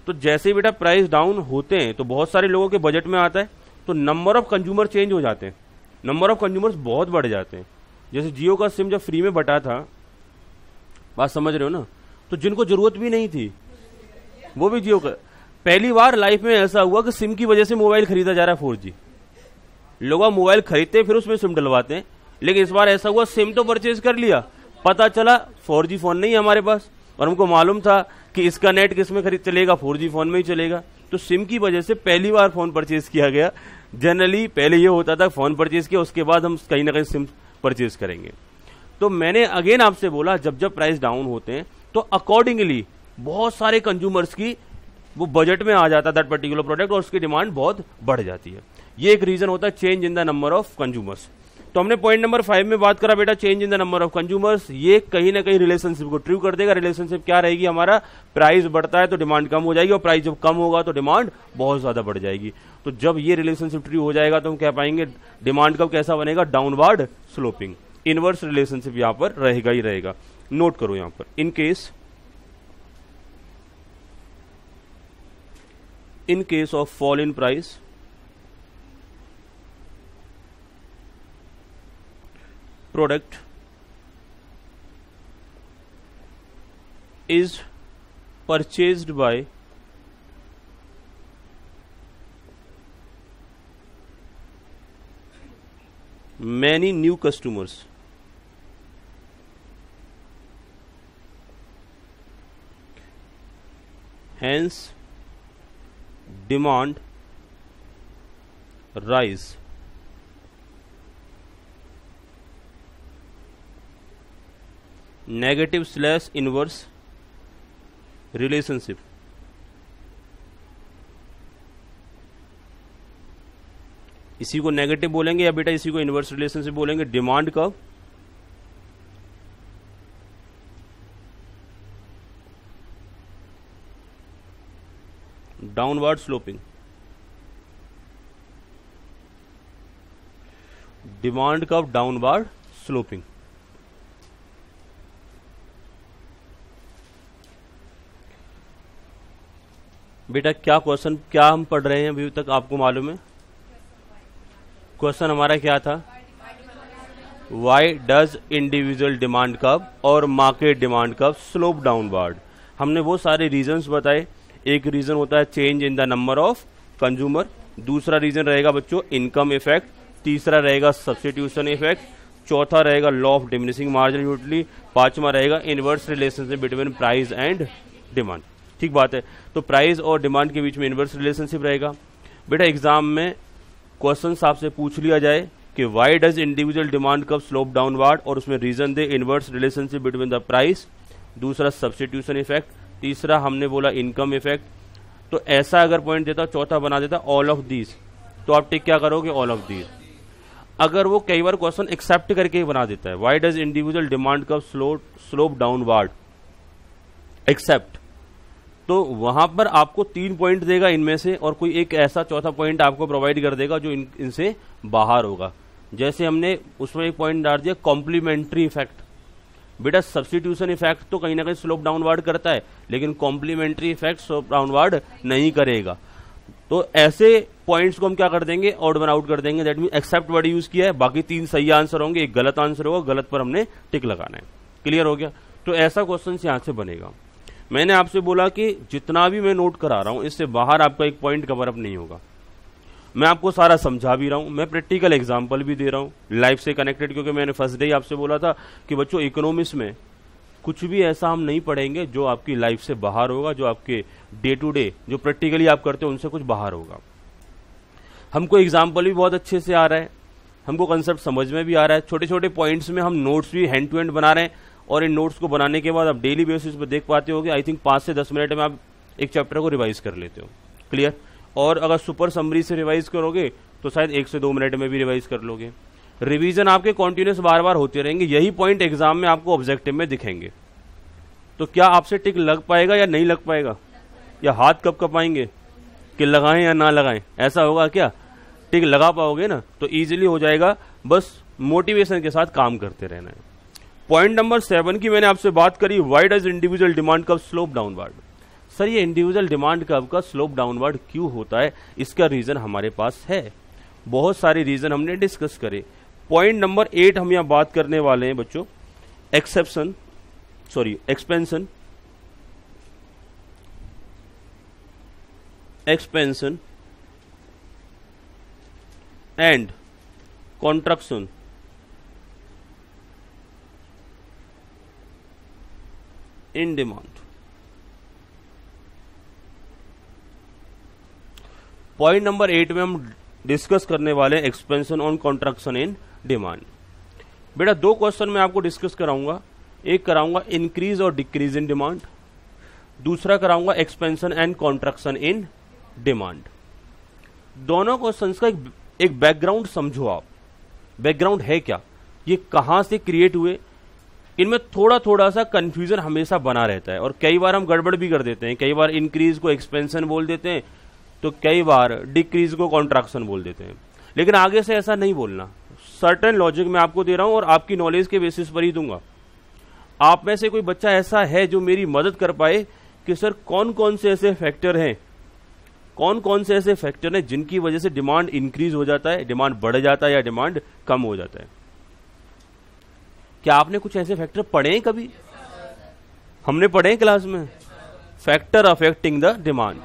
तो जैसे बेटा प्राइस डाउन होते हैं तो बहुत सारे लोगों के बजट में आता है, तो नंबर ऑफ कंज्यूमर चेंज हो जाते हैं, नंबर ऑफ कंज्यूमर्स बहुत बढ़ जाते हैं। जैसे जियो का सिम जब फ्री में बटा था, बात समझ रहे हो ना, तो जिनको जरूरत भी नहीं थी वो भी जियो का। पहली बार लाइफ में ऐसा हुआ कि सिम की वजह से मोबाइल खरीदा जा रहा है 4G। लोग मोबाइल खरीदते फिर उसमें सिम डलवाते हैं, लेकिन इस बार ऐसा हुआ सिम तो परचेज कर लिया, पता चला 4G फोन नहीं है हमारे पास, और हमको मालूम था कि इसका नेट किस में खरीद चलेगा, 4G फोन में ही चलेगा। तो सिम की वजह से पहली बार फोन परचेज किया गया। जनरली पहले ये होता था फोन परचेज किया, उसके बाद हम कहीं ना कहीं सिम परचेज करेंगे। तो मैंने अगेन आपसे बोला जब जब प्राइस डाउन होते हैं तो अकॉर्डिंगली बहुत सारे कंज्यूमर्स की वो बजट में आ जाता है दैट पर्टिकुलर प्रोडक्ट, और उसकी डिमांड बहुत बढ़ जाती है। ये एक रीजन होता है change in the number of consumers. तो हमने पॉइंट नंबर 5 में बात करा बेटा change in the number of consumers, ये कहीं ना कहीं रिलेशनशिप को ट्रू कर देगा। रिलेशनशिप क्या रहेगी हमारा, प्राइस बढ़ता है तो डिमांड कम हो जाएगी, और प्राइस जब कम होगा तो डिमांड बहुत ज्यादा बढ़ जाएगी। तो जब ये रिलेशनशिप ट्रू हो जाएगा तो हम कह पाएंगे डिमांड कब कैसा बनेगा, डाउनवर्ड स्लोपिंग। इनवर्स रिलेशनशिप यहां पर रहेगा ही रहेगा। नोट करो यहां पर, in case of fall in price, product is purchased by many new customers, hence demand rise। Negative slash inverse relationship. इसी को नेगेटिव बोलेंगे या बेटा इसी को इनवर्स रिलेशनशिप बोलेंगे। डिमांड कब, डाउनवर्ड स्लोपिंग। डिमांड कब, डाउनवर्ड स्लोपिंग। बेटा क्या क्वेश्चन, क्या हम पढ़ रहे हैं अभी तक आपको मालूम है? क्वेश्चन हमारा क्या था, वाई डज इंडिविजुअल डिमांड कब और market demand curve slope downward. हमने वो सारे रीजंस बताए। एक रीजन होता है change in the number of consumer, दूसरा रीजन रहेगा बच्चों इनकम इफेक्ट, तीसरा रहेगा सब्स्टिट्यूशन इफेक्ट, चौथा रहेगा law of diminishing margin utility, पांचवा रहेगा inverse relationship between price and demand. ठीक बात है। तो प्राइस और डिमांड के बीच में इनवर्स रिलेशनशिप रहेगा। बेटा एग्जाम में क्वेश्चन आपसे पूछ लिया जाए कि why does individual demand curve slope downward, और उसमें reason they inverse relationship between the price, दूसरा सब्स्टिट्यूशन इफेक्ट, तीसरा हमने बोला इनकम इफेक्ट। तो ऐसा अगर पॉइंट देता, चौथा बना देता ऑल ऑफ दीज, तो आप टिक क्या करोगे, ऑल ऑफ दीज। अगर वो कई बार क्वेश्चन एक्सेप्ट करके ही बना देता है, why does individual demand curve slope downward accept, तो वहां पर आपको 3 पॉइंट देगा इनमें से, और कोई एक ऐसा चौथा पॉइंट आपको प्रोवाइड कर देगा जो इनसे बाहर होगा। जैसे हमने उसमें एक पॉइंट डाल दिया कॉम्प्लीमेंट्री इफेक्ट। बेटा सब्स्टिट्यूशन इफेक्ट तो कहीं ना कहीं स्लोप डाउनवर्ड करता है, लेकिन कॉम्प्लीमेंट्री इफेक्ट स्लोप डाउनवर्ड नहीं करेगा। तो ऐसे पॉइंट्स को हम क्या कर देंगे, ऑड वन आउट कर देंगे। That mean except word use किया है, बाकी 3 सही आंसर होंगे, एक गलत आंसर होगा, गलत पर हमने टिक लगाना है। क्लियर हो गया? तो ऐसा क्वेश्चन यहां से बनेगा। मैंने आपसे बोला कि जितना भी मैं नोट करा रहा हूं इससे बाहर आपका एक पॉइंट कवर अप नहीं होगा। मैं आपको सारा समझा भी रहा हूं, मैं प्रैक्टिकल एग्जांपल भी दे रहा हूं लाइफ से कनेक्टेड, क्योंकि मैंने फर्स्ट डे ही आपसे बोला था कि बच्चों इकोनॉमिक्स में कुछ भी ऐसा हम नहीं पढ़ेंगे जो आपकी लाइफ से बाहर होगा, जो आपके डे टू डे जो प्रैक्टिकली आप करते हो उनसे कुछ बाहर होगा। हमको एग्जाम्पल भी बहुत अच्छे से आ रहा है, हमको कंसेप्ट समझ में भी आ रहा है, छोटे छोटे पॉइंट्स में हम नोट्स भी हैंड टू हैंड बना रहे हैं, और इन नोट्स को बनाने के बाद आप डेली बेसिस पर देख पाते हो कि आई थिंक 5 से 10 मिनट में आप एक चैप्टर को रिवाइज कर लेते हो। क्लियर? और अगर सुपर समरी से रिवाइज करोगे तो शायद 1 से 2 मिनट में भी रिवाइज कर लोगे। रिवीजन आपके कॉन्टिन्यूस बार बार होते रहेंगे, यही पॉइंट एग्जाम में आपको ऑब्जेक्टिव में दिखेंगे। तो क्या आपसे टिक लग पाएगा या नहीं लग पाएगा, या हाथ कब कपाएंगे कि लगाएं या ना लगाएं, ऐसा होगा क्या? टिक लगा पाओगे ना तो इजीली हो जाएगा, बस मोटिवेशन के साथ काम करते रहना है। पॉइंट नंबर 7 की मैंने आपसे बात करी, why does individual demand curve slope downward. Sir ये इंडिविजुअल डिमांड कब का स्लोप डाउनवर्ड क्यों होता है, इसका रीजन हमारे पास है, बहुत सारे रीजन हमने डिस्कस करे। पॉइंट नंबर 8 हम यहां बात करने वाले हैं बच्चों, expansion and contraction in demand. Point number 8 में हम डिस्कस करने वाले expansion on contraction in demand. बेटा 2 क्वेश्चन मैं आपको डिस्कस कराऊंगा, एक कराऊंगा इंक्रीज और डिक्रीज इन डिमांड, दूसरा कराऊंगा expansion and contraction in demand. दोनों क्वेश्चंस का एक एक बैकग्राउंड समझो आप, बैकग्राउंड है क्या, ये कहां से क्रिएट हुए, इनमें थोड़ा थोड़ा सा कंफ्यूजन हमेशा बना रहता है और कई बार हम गड़बड़ भी कर देते हैं। कई बार इंक्रीज को एक्सपेंशन बोल देते हैं, तो कई बार डिक्रीज को कॉन्ट्रैक्शन बोल देते हैं, लेकिन आगे से ऐसा नहीं बोलना। सर्टेन लॉजिक मैं आपको दे रहा हूं और आपकी नॉलेज के बेसिस पर ही दूंगा। आप में से कोई बच्चा ऐसा है जो मेरी मदद कर पाए कि सर कौन कौन से ऐसे फैक्टर हैं, कौन कौन से ऐसे फैक्टर हैं जिनकी वजह से डिमांड इंक्रीज हो जाता है, डिमांड बढ़ जाता है या डिमांड कम हो जाता है। क्या आपने कुछ ऐसे फैक्टर पढ़े हैं कभी? हमने पढ़े हैं क्लास में, फैक्टर अफेक्टिंग द डिमांड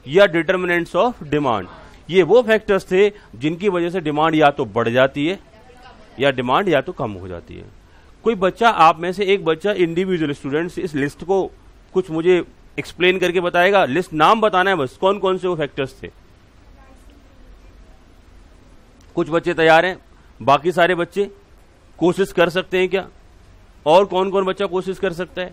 या डिटर्मिनेंट्स ऑफ डिमांड। ये वो फैक्टर्स थे जिनकी वजह से डिमांड या तो बढ़ जाती है या डिमांड या तो कम हो जाती है। कोई बच्चा, आप में से एक बच्चा इंडिविजुअल स्टूडेंट्स इस लिस्ट को कुछ मुझे एक्सप्लेन करके बताएगा? लिस्ट नाम बताना है बस, कौन कौन से वो फैक्टर्स थे। कुछ बच्चे तैयार हैं, बाकी सारे बच्चे कोशिश कर सकते हैं क्या? और कौन कौन बच्चा कोशिश कर सकता है?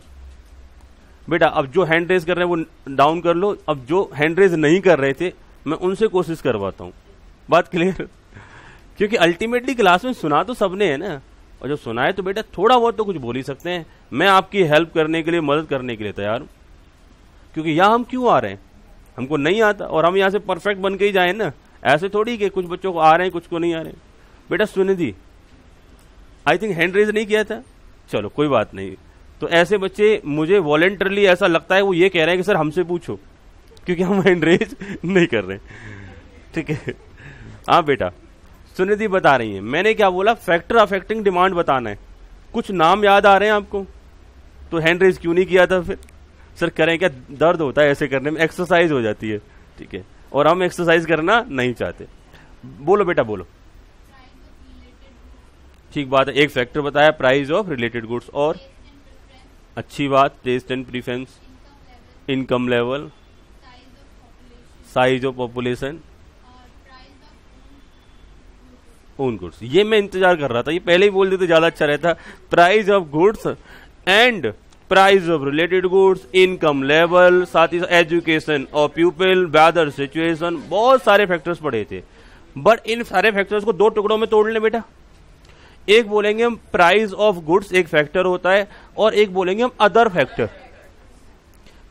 बेटा अब जो हैंड रेज कर रहे हैं वो डाउन कर लो, अब जो हैंड रेज नहीं कर रहे थे मैं उनसे कोशिश करवाता हूं। बात क्लियर? क्योंकि अल्टीमेटली क्लास में सुना तो सबने है ना, और जब सुना है तो बेटा थोड़ा बहुत तो कुछ बोल ही सकते हैं। मैं आपकी हेल्प करने के लिए, मदद करने के लिए तैयार हूं, क्योंकि यहां हम क्यों आ रहे हैं? हमको नहीं आता और हम यहां से परफेक्ट बन के ही जाए ना। ऐसे थोड़ी कि कुछ बच्चों को आ रहे हैं कुछ को नहीं आ रहे। बेटा Sunidhi I think hand raise नहीं किया था, चलो कोई बात नहीं। तो ऐसे बच्चे मुझे वॉलेंटरली ऐसा लगता है वो ये कह रहे हैं कि सर हमसे पूछो, क्योंकि हम हैंड रेज नहीं कर रहे। ठीक है, हाँ बेटा सुनिधि बता रही है। मैंने क्या बोला? फैक्टर अफेक्टिंग डिमांड बताना है। कुछ नाम याद आ रहे हैं आपको? तो हैंड रेज क्यों नहीं किया था फिर? सर करें क्या? दर्द होता है ऐसे करने में, एक्सरसाइज हो जाती है। ठीक है, और हम एक्सरसाइज करना नहीं चाहते। बोलो बेटा बोलो। ठीक बात है, एक फैक्टर बताया प्राइस ऑफ रिलेटेड गुड्स, और अच्छी बात taste and preference, income level, size of population, own goods. ये मैं इंतजार कर रहा था, ये पहले ही बोल देते ज्यादा अच्छा रहता। Price of goods and price of related goods, income level, साथ ही education of people, weather situation, बहुत सारे फैक्टर्स पढ़े थे। बट इन सारे फैक्टर्स को दो टुकड़ों में तोड़ लें बेटा। एक बोलेंगे हम प्राइस ऑफ गुड्स एक फैक्टर होता है, और एक बोलेंगे हम अदर फैक्टर।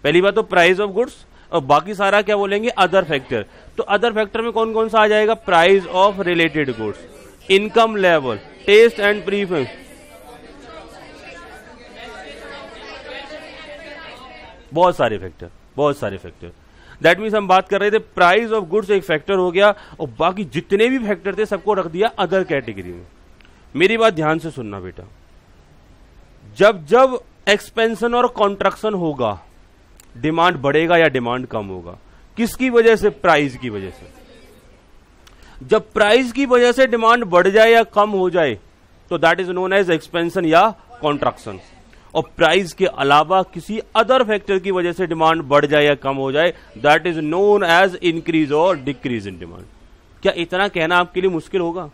पहली बात तो प्राइस ऑफ गुड्स, और बाकी सारा क्या बोलेंगे? Other factor. तो अदर फैक्टर में कौन कौन सा आ जाएगा? Price of related goods, income level, taste and preference, बहुत सारे फैक्टर, बहुत सारे फैक्टर। दैट मीन्स हम बात कर रहे थे प्राइस ऑफ गुड्स एक फैक्टर हो गया, और बाकी जितने भी फैक्टर थे सबको रख दिया अदर कैटेगरी में। मेरी बात ध्यान से सुनना बेटा, जब जब एक्सपेंशन और कॉन्ट्रैक्शन होगा, डिमांड बढ़ेगा या डिमांड कम होगा, किसकी वजह से? प्राइस की वजह से। जब प्राइस की वजह से डिमांड बढ़ जाए या कम हो जाए तो that is known as expansion या कॉन्ट्रैक्शन। और प्राइस के अलावा किसी अदर फैक्टर की वजह से डिमांड बढ़ जाए या कम हो जाए, that is known as increase और डिक्रीज इन डिमांड। क्या इतना कहना आपके लिए मुश्किल होगा?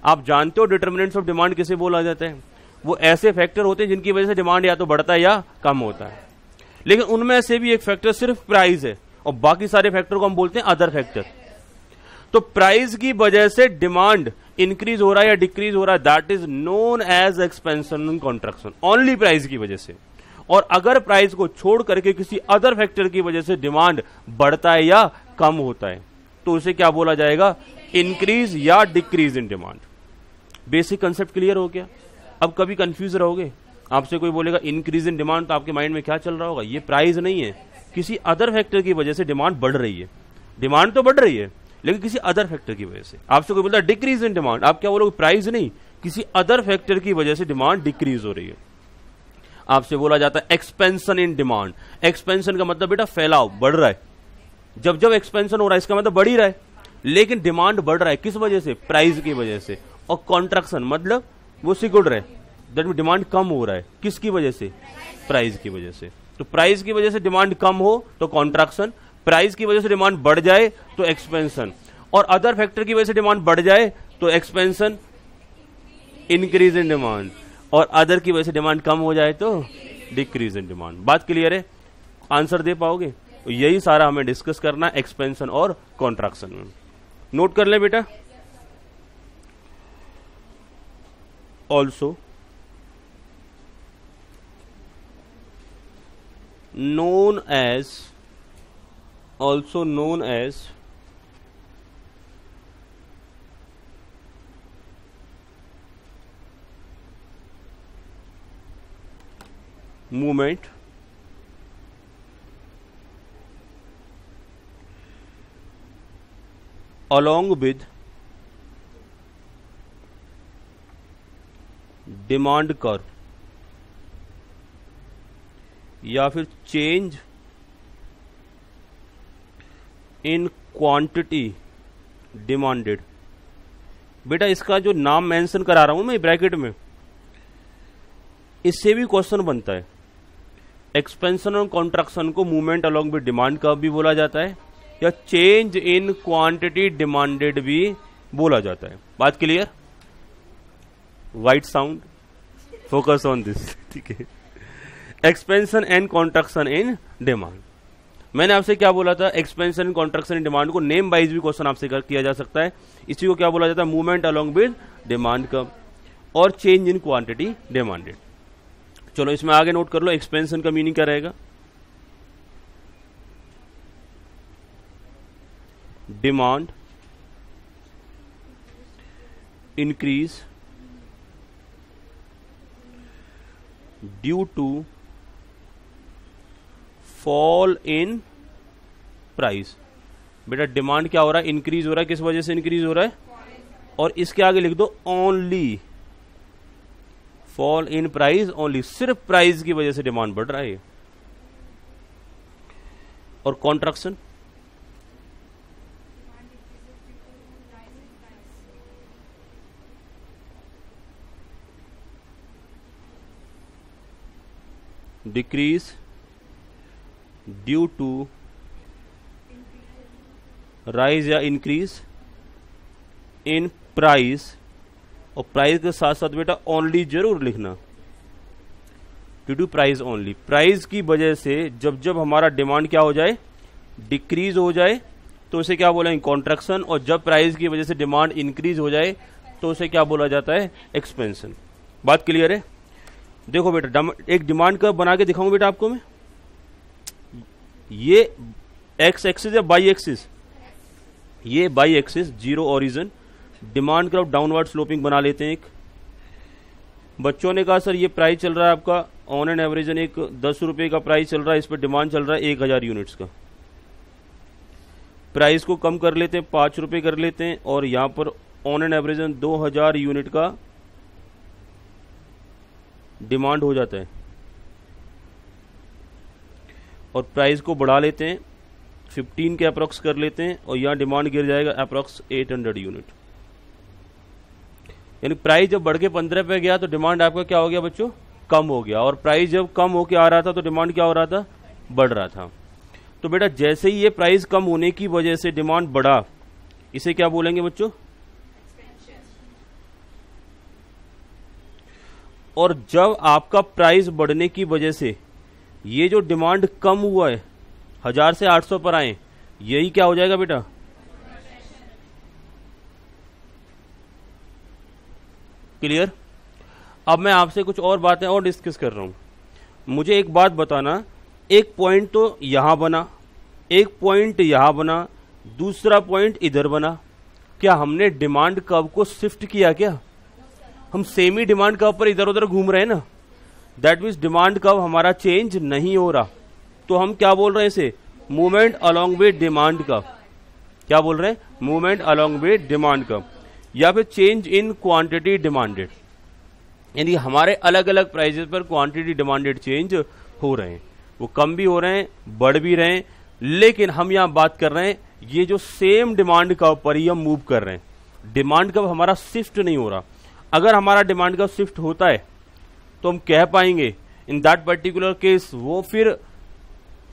आप जानते हो डिटर्मिनेंट्स ऑफ डिमांड किसे बोला जाता है? वो ऐसे फैक्टर होते हैं जिनकी वजह से डिमांड या तो बढ़ता है या कम होता है। लेकिन उनमें से भी एक फैक्टर सिर्फ प्राइस है, और बाकी सारे फैक्टर को हम बोलते हैं अदर फैक्टर। तो प्राइस की वजह से डिमांड इंक्रीज हो रहा है या डिक्रीज हो रहा है, that is known as expansion and contraction, only price की वजह से। और अगर प्राइस को छोड़ करके किसी अदर फैक्टर की वजह से डिमांड बढ़ता है या कम होता है, तो उसे क्या बोला जाएगा? इंक्रीज या decrease in demand. Basic concept clear हो गया? अब कभी कंफ्यूज रहोगे, आपसे कोई बोलेगा इंक्रीज इन डिमांड, तो आपके माइंड में क्या चल रहा होगा? ये प्राइस नहीं है, किसी अदर फैक्टर की वजह से डिमांड बढ़ रही है। डिमांड तो बढ़ रही है लेकिन किसी अदर फैक्टर की वजह से। आपसे कोई बोलता है डिक्रीज इन डिमांड, आप क्या बोलोगे? प्राइस नहीं, किसी अदर फैक्टर की वजह से डिमांड डिक्रीज हो रही है। आपसे बोला जाता है एक्सपेंशन इन डिमांड। एक्सपेंशन का मतलब बेटा फैलाव, बढ़ रहा है। जब जब एक्सपेंशन हो रहा है इसका मतलब बढ़ ही रहा है, लेकिन डिमांड बढ़ रहा है किस वजह से? प्राइस की वजह से। और कॉन्ट्रैक्शन मतलब वो सिकुड़ रहे, दैट मीन डिमांड कम हो रहा है, किसकी वजह से? प्राइस की वजह से। तो प्राइस की वजह से डिमांड कम हो तो कॉन्ट्रैक्शन, प्राइस की वजह से डिमांड बढ़ जाए तो एक्सपेंशन, और अदर फैक्टर की वजह से डिमांड बढ़ जाए तो एक्सपेंशन, इंक्रीज इन डिमांड, और अदर की वजह से डिमांड कम हो जाए तो डिक्रीज इन डिमांड। बात क्लियर है? आंसर दे पाओगे? तो यही सारा हमें डिस्कस करना एक्सपेंशन और कॉन्ट्रैक्शन में। नोट कर ले बेटा। also known as movement along with demand curve, या फिर चेंज इन क्वांटिटी डिमांडेड। बेटा इसका जो नाम मेंशन करा रहा हूं मैं ब्रैकेट में, इससे भी क्वेश्चन बनता है। एक्सपेंशन और कॉन्ट्रैक्शन को movement along with demand curve भी बोला जाता है, या चेंज इन क्वांटिटी डिमांडेड भी बोला जाता है। बात clear? White sound, focus on this, ठीक है। Expansion and contraction in demand, मैंने आपसे क्या बोला था? Expansion and contraction in demand को नेम वाइज भी क्वेश्चन आपसे किया जा सकता है। इसी को क्या बोला जाता है? Movement along with demand curve और चेंज इन क्वांटिटी डिमांडेड। चलो इसमें आगे नोट कर लो, एक्सपेंशन का मीनिंग क्या रहेगा? Demand increase due to fall in price. बेटा डिमांड क्या हो रहा है? इंक्रीज हो रहा है। किस वजह से इंक्रीज हो रहा है? और इसके आगे लिख दो only fall in price, only, सिर्फ प्राइस की वजह से डिमांड बढ़ रहा है। और contraction, decrease due to rise या इंक्रीज इन प्राइस। और प्राइस के साथ साथ बेटा ओनली जरूर लिखना, due to price only. Price की वजह से जब जब हमारा डिमांड क्या हो जाए? डिक्रीज हो जाए, तो उसे क्या बोलेंगे? कॉन्ट्रैक्शन। और जब प्राइस की वजह से डिमांड इंक्रीज हो जाए तो उसे क्या बोला जाता है? एक्सपेंशन। बात क्लियर है? देखो बेटा एक डिमांड कर्व बना के दिखाऊं बेटा आपको मैं। ये एक्स एक्सिस या बाई एक्सिस? ये by axis, zero origin, demand curve downward sloping बना लेते हैं एक। बच्चों ने कहा सर ये प्राइस चल रहा है आपका ऑन एन एवरेज, एक 10 रुपए का प्राइस चल रहा है, इस पर डिमांड चल रहा है 1000 यूनिट्स का। प्राइस को कम कर लेते हैं, 5 रुपए कर लेते हैं, और यहां पर ऑन एन एवरेज 2000 यूनिट का डिमांड हो जाता है। और प्राइस को बढ़ा लेते हैं, 15 के अप्रोक्स कर लेते हैं, और यहां डिमांड गिर जाएगा अप्रोक्स 800 यूनिट। यानी प्राइस जब बढ़ के 15 पे गया तो डिमांड आपका क्या हो गया बच्चों? कम हो गया। और प्राइस जब कम होके आ रहा था तो डिमांड क्या हो रहा था? बढ़ रहा था। तो बेटा जैसे ही ये प्राइस कम होने की वजह से डिमांड बढ़ा, इसे क्या बोलेंगे बच्चों? और जब आपका प्राइस बढ़ने की वजह से ये जो डिमांड कम हुआ है, 1000 से 800 पर आए, यही क्या हो जाएगा बेटा? क्लियर? अब मैं आपसे कुछ और बातें और डिस्कस कर रहा हूं। मुझे एक बात बताना, एक पॉइंट तो यहां बना, एक पॉइंट यहां बना, दूसरा पॉइंट इधर बना। क्या हमने डिमांड कर्व को शिफ्ट किया? क्या हम सेमी डिमांड कर्व पर इधर उधर घूम रहे हैं ना? दैट मीन्स डिमांड कर्व हमारा चेंज नहीं हो रहा। तो हम क्या बोल रहे हैं इसे? Movement along with demand curve. क्या बोल रहे हैं? Movement along with demand curve, या फिर चेंज इन क्वांटिटी डिमांडेड। यानी हमारे अलग अलग प्राइसेस पर क्वांटिटी डिमांडेड चेंज हो रहे हैं, वो कम भी हो रहे हैं, बढ़ भी रहे हैं। लेकिन हम यहां बात कर रहे हैं ये जो सेम डिमांड कर्व पर ही हम मूव कर रहे हैं। डिमांड कर्व हमारा शिफ्ट नहीं हो रहा। अगर हमारा डिमांड कर्व शिफ्ट होता है तो हम कह पाएंगे इन दैट पर्टिकुलर केस वो फिर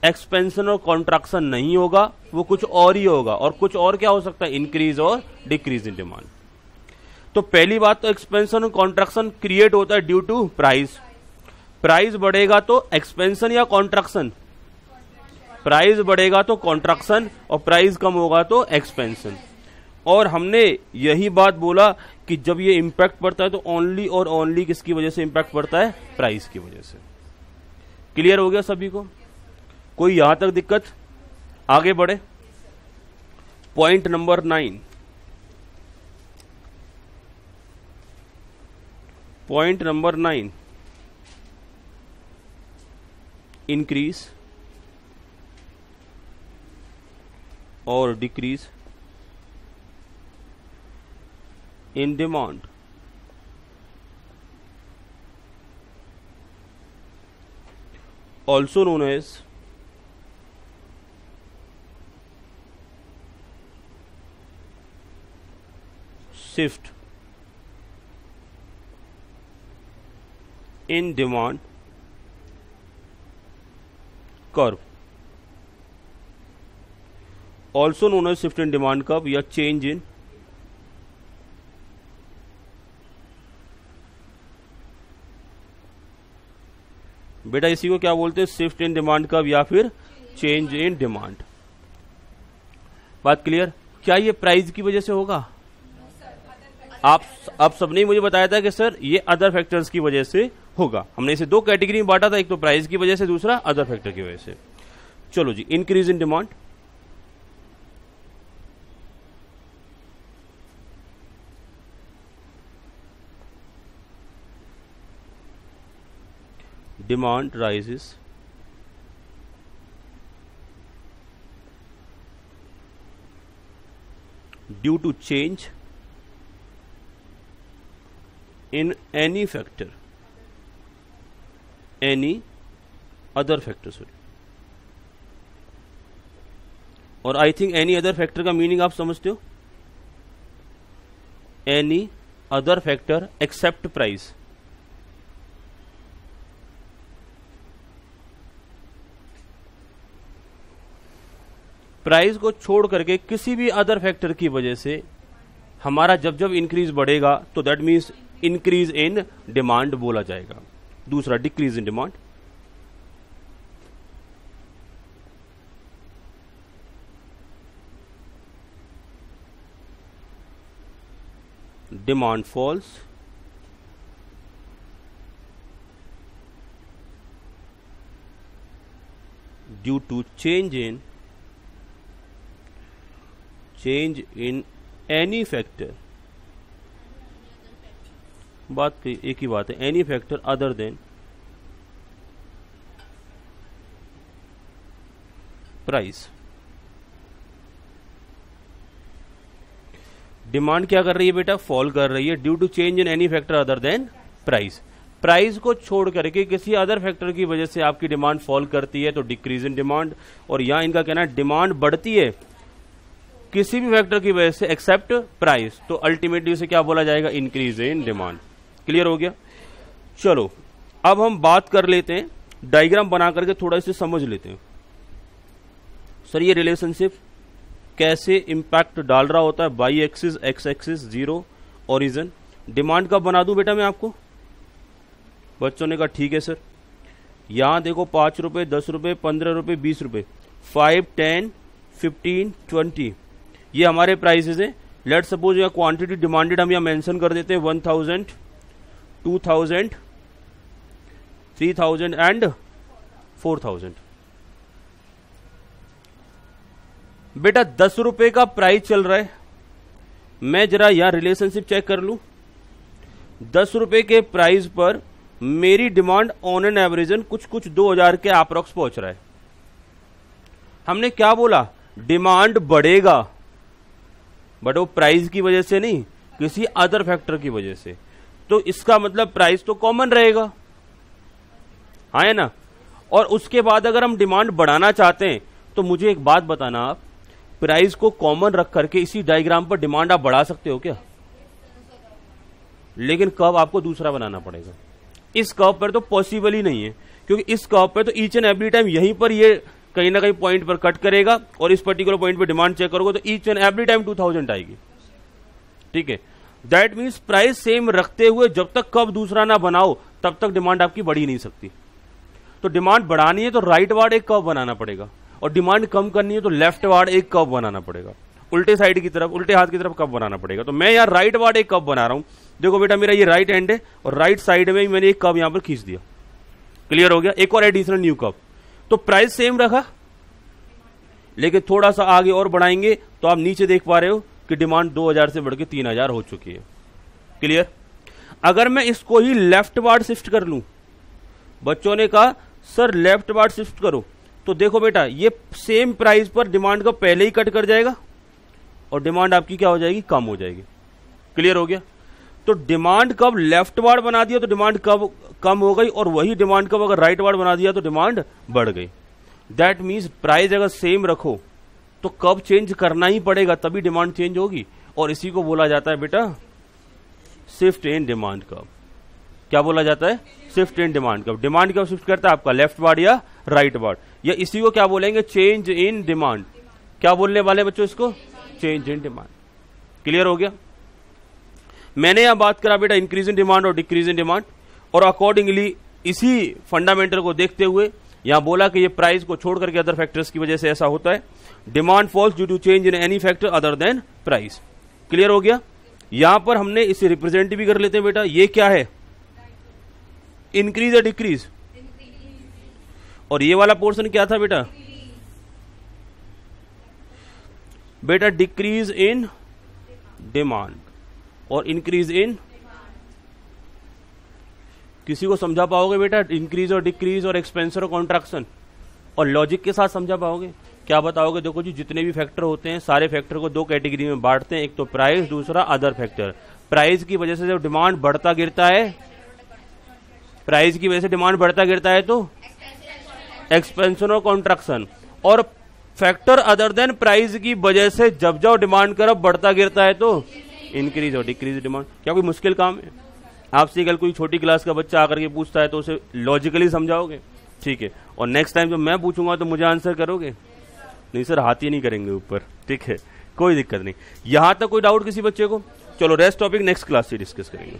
एक्सपेंशन और कॉन्ट्रैक्शन नहीं होगा, वो कुछ और ही होगा। और कुछ और क्या हो सकता है? इंक्रीज और डिक्रीज इन डिमांड। तो पहली बात तो एक्सपेंशन और कॉन्ट्रैक्शन क्रिएट होता है ड्यू टू प्राइस। प्राइस बढ़ेगा तो एक्सपेंशन या कॉन्ट्रैक्शन? प्राइस बढ़ेगा तो कॉन्ट्रैक्शन, और प्राइस कम होगा तो एक्सपेंशन। और हमने यही बात बोला कि जब ये इंपैक्ट पड़ता है तो ओनली और ओनली किसकी वजह से इंपैक्ट पड़ता है? प्राइस की वजह से। क्लियर हो गया सभी को? कोई यहां तक दिक्कत? आगे बढ़े। Point number 9। Point number 9, increase और decrease in demand, also known as shift in demand curve, also known as shift in demand curve या change in बेटा इसी को क्या बोलते हैं? शिफ्ट इन डिमांड कर्व या फिर चेंज इन डिमांड। बात क्लियर? क्या ये प्राइस की वजह से होगा? आप सबने मुझे बताया था कि सर ये अदर फैक्टर्स की वजह से होगा। हमने इसे दो कैटेगरी में बांटा था, एक तो प्राइस की वजह से, दूसरा अदर फैक्टर की वजह से। चलो जी, increase in demand, demand rises due to change in any factor, any other factor, sorry। और I think any other factor का मीनिंग आप समझते हो? Any other factor except price. Price को छोड़ करके किसी भी अदर फैक्टर की वजह से हमारा जब जब इंक्रीज बढ़ेगा तो that means increase in demand बोला जाएगा। दूसरा decrease in demand, demand falls, due to change in any factor. बात एक ही बात है, any factor other than price. Demand क्या कर रही है बेटा? फॉल कर रही है due to change in any factor other than price. Price को छोड़ करके किसी अदर फैक्टर की वजह से आपकी डिमांड फॉल करती है तो डिक्रीज इन डिमांड। और यहां इनका कहना है डिमांड बढ़ती है किसी भी फैक्टर की वजह से एक्सेप्ट प्राइस, तो अल्टीमेटली उसे क्या बोला जाएगा? Increase in demand. क्लियर हो गया? चलो अब हम बात कर लेते हैं, डायग्राम बना करके थोड़ा इसे समझ लेते हैं। सर ये रिलेशनशिप कैसे इंपैक्ट डाल रहा होता है? Y axis, X axis, zero, origin. Demand curve बना दूं बेटा मैं आपको? बच्चों ने कहा ठीक है सर। यहां देखो 5 रुपए, 10 रुपए, 15 रुपए, 20 रुपए, 5, 10, 15, 20 ये हमारे प्राइसेस हैं। लेट सपोज या क्वांटिटी डिमांडेड हम यहां मेंशन कर देते हैं 1000, 2000, 3000 एंड 4000। बेटा 10 रुपए का प्राइस चल रहा है, मैं जरा यहां रिलेशनशिप चेक कर लूं। 10 रुपए के प्राइस पर मेरी डिमांड ऑन एन एवरेजन कुछ 2000 के अप्रॉक्स पहुंच रहा है। हमने क्या बोला? डिमांड बढ़ेगा, बट वो प्राइस की वजह से नहीं, किसी अदर फैक्टर की वजह से। तो इसका मतलब प्राइस तो कॉमन रहेगा, हाँ है ना। और उसके बाद अगर हम डिमांड बढ़ाना चाहते हैं तो मुझे एक बात बताना, आप प्राइस को कॉमन रख करके इसी डायग्राम पर डिमांड आप बढ़ा सकते हो क्या? लेकिन कर्व आपको दूसरा बनाना पड़ेगा। इस कर्व पर तो पॉसिबल ही नहीं है, क्योंकि इस कर्व पर तो ईच एंड एवरी टाइम यहीं पर ये कहीं ना कहीं पॉइंट पर कट करेगा और इस पर्टिकुलर पॉइंट पर डिमांड चेक करोगे तो ईच एंड एवरी टाइम 2000 आएगी। ठीक है, दैट मीन्स प्राइस सेम रखते हुए जब तक कर्व दूसरा ना बनाओ तब तक डिमांड आपकी बढ़ ही नहीं सकती। तो डिमांड बढ़ानी है तो राइट वार्ड एक कर्व बनाना पड़ेगा, और डिमांड कम करनी है तो लेफ्ट वार्ड एक कर्व बनाना पड़ेगा। उल्टे साइड की तरफ, उल्टे हाथ की तरफ कब बनाना पड़ेगा। तो मैं यार राइट वार्ड एक कब बना रहा हूं। देखो बेटा मेरा ये राइट हैंड है और राइट साइड में मैंने एक कब यहां पर खींच दिया, क्लियर हो गया। एक और एडिशनल न्यू कब, तो प्राइस सेम रखा, लेकिन थोड़ा सा आगे और बढ़ाएंगे तो आप नीचे देख पा रहे हो कि डिमांड 2000 से बढ़ के 3000 हो चुकी है, क्लियर। अगर मैं इसको ही लेफ्ट वार्ड शिफ्ट कर लूं, बच्चों ने कहा सर लेफ्ट वार्ड शिफ्ट करो, तो देखो बेटा ये सेम प्राइस पर डिमांड का पहले ही कट कर जाएगा और डिमांड आपकी क्या हो जाएगी, कम हो जाएगी, क्लियर हो गया। तो डिमांड कब लेफ्ट वार्ड बना दिया तो डिमांड कब कम हो गई, और वही डिमांड कब अगर राइट वार्ड बना दिया तो डिमांड बढ़ गई। दैट मीन्स प्राइस अगर सेम रखो तो कब चेंज करना ही पड़ेगा, तभी डिमांड चेंज होगी, और इसी को बोला जाता है बेटा शिफ्ट इन डिमांड कर्व। क्या बोला जाता है, shift in demand curve. Demand कब शिफ्ट करता है आपका, लेफ्ट वार्ड या राइट वार्ड, या इसी को क्या बोलेंगे, चेंज इन डिमांड। क्या बोलने वाले बच्चों इसको, चेंज इन डिमांड, क्लियर हो गया। मैंने यहां बात करा बेटा इंक्रीज इन डिमांड और डिक्रीज इन डिमांड, और अकॉर्डिंगली इसी फंडामेंटल को देखते हुए यहां बोला कि ये प्राइस को छोड़ करके अदर फैक्टर्स की वजह से ऐसा होता है। Demand falls due to change in any factor other than price, clear हो गया। यहां पर हमने इसे रिप्रेजेंट भी कर लेते हैं बेटा, ये क्या है, इंक्रीज या डिक्रीज, और ये वाला पोर्शन क्या था बेटा, बेटा डिक्रीज इन डिमांड और इंक्रीज इन, किसी को समझा पाओगे बेटा इंक्रीज और डिक्रीज और एक्सपेंशन और कॉन्ट्रैक्शन, और लॉजिक के साथ समझा पाओगे। क्या बताओगे, देखो जी जितने भी फैक्टर होते हैं सारे फैक्टर को दो कैटेगरी में बांटते हैं, एक तो प्राइस, दूसरा अदर फैक्टर। प्राइस की वजह से जब डिमांड बढ़ता गिरता है, प्राइस की वजह से डिमांड बढ़ता गिरता है तो एक्सपेंशन और कॉन्ट्रैक्शन, और फैक्टर अदर देन प्राइस की वजह से जब जब डिमांड करब बढ़ता गिरता है तो इंक्रीज और डिक्रीज डिमांड। क्या कोई मुश्किल काम है, आपसे कल कोई छोटी क्लास का बच्चा आकर के पूछता है तो उसे लॉजिकली समझाओगे, ठीक है, और नेक्स्ट टाइम जब मैं पूछूंगा तो मुझे आंसर करोगे, नहीं सर हाथ ही नहीं करेंगे ऊपर, ठीक है, कोई दिक्कत नहीं। यहां तक कोई डाउट किसी बच्चे को, चलो रेस्ट टॉपिक नेक्स्ट क्लास से डिस्कस करेंगे।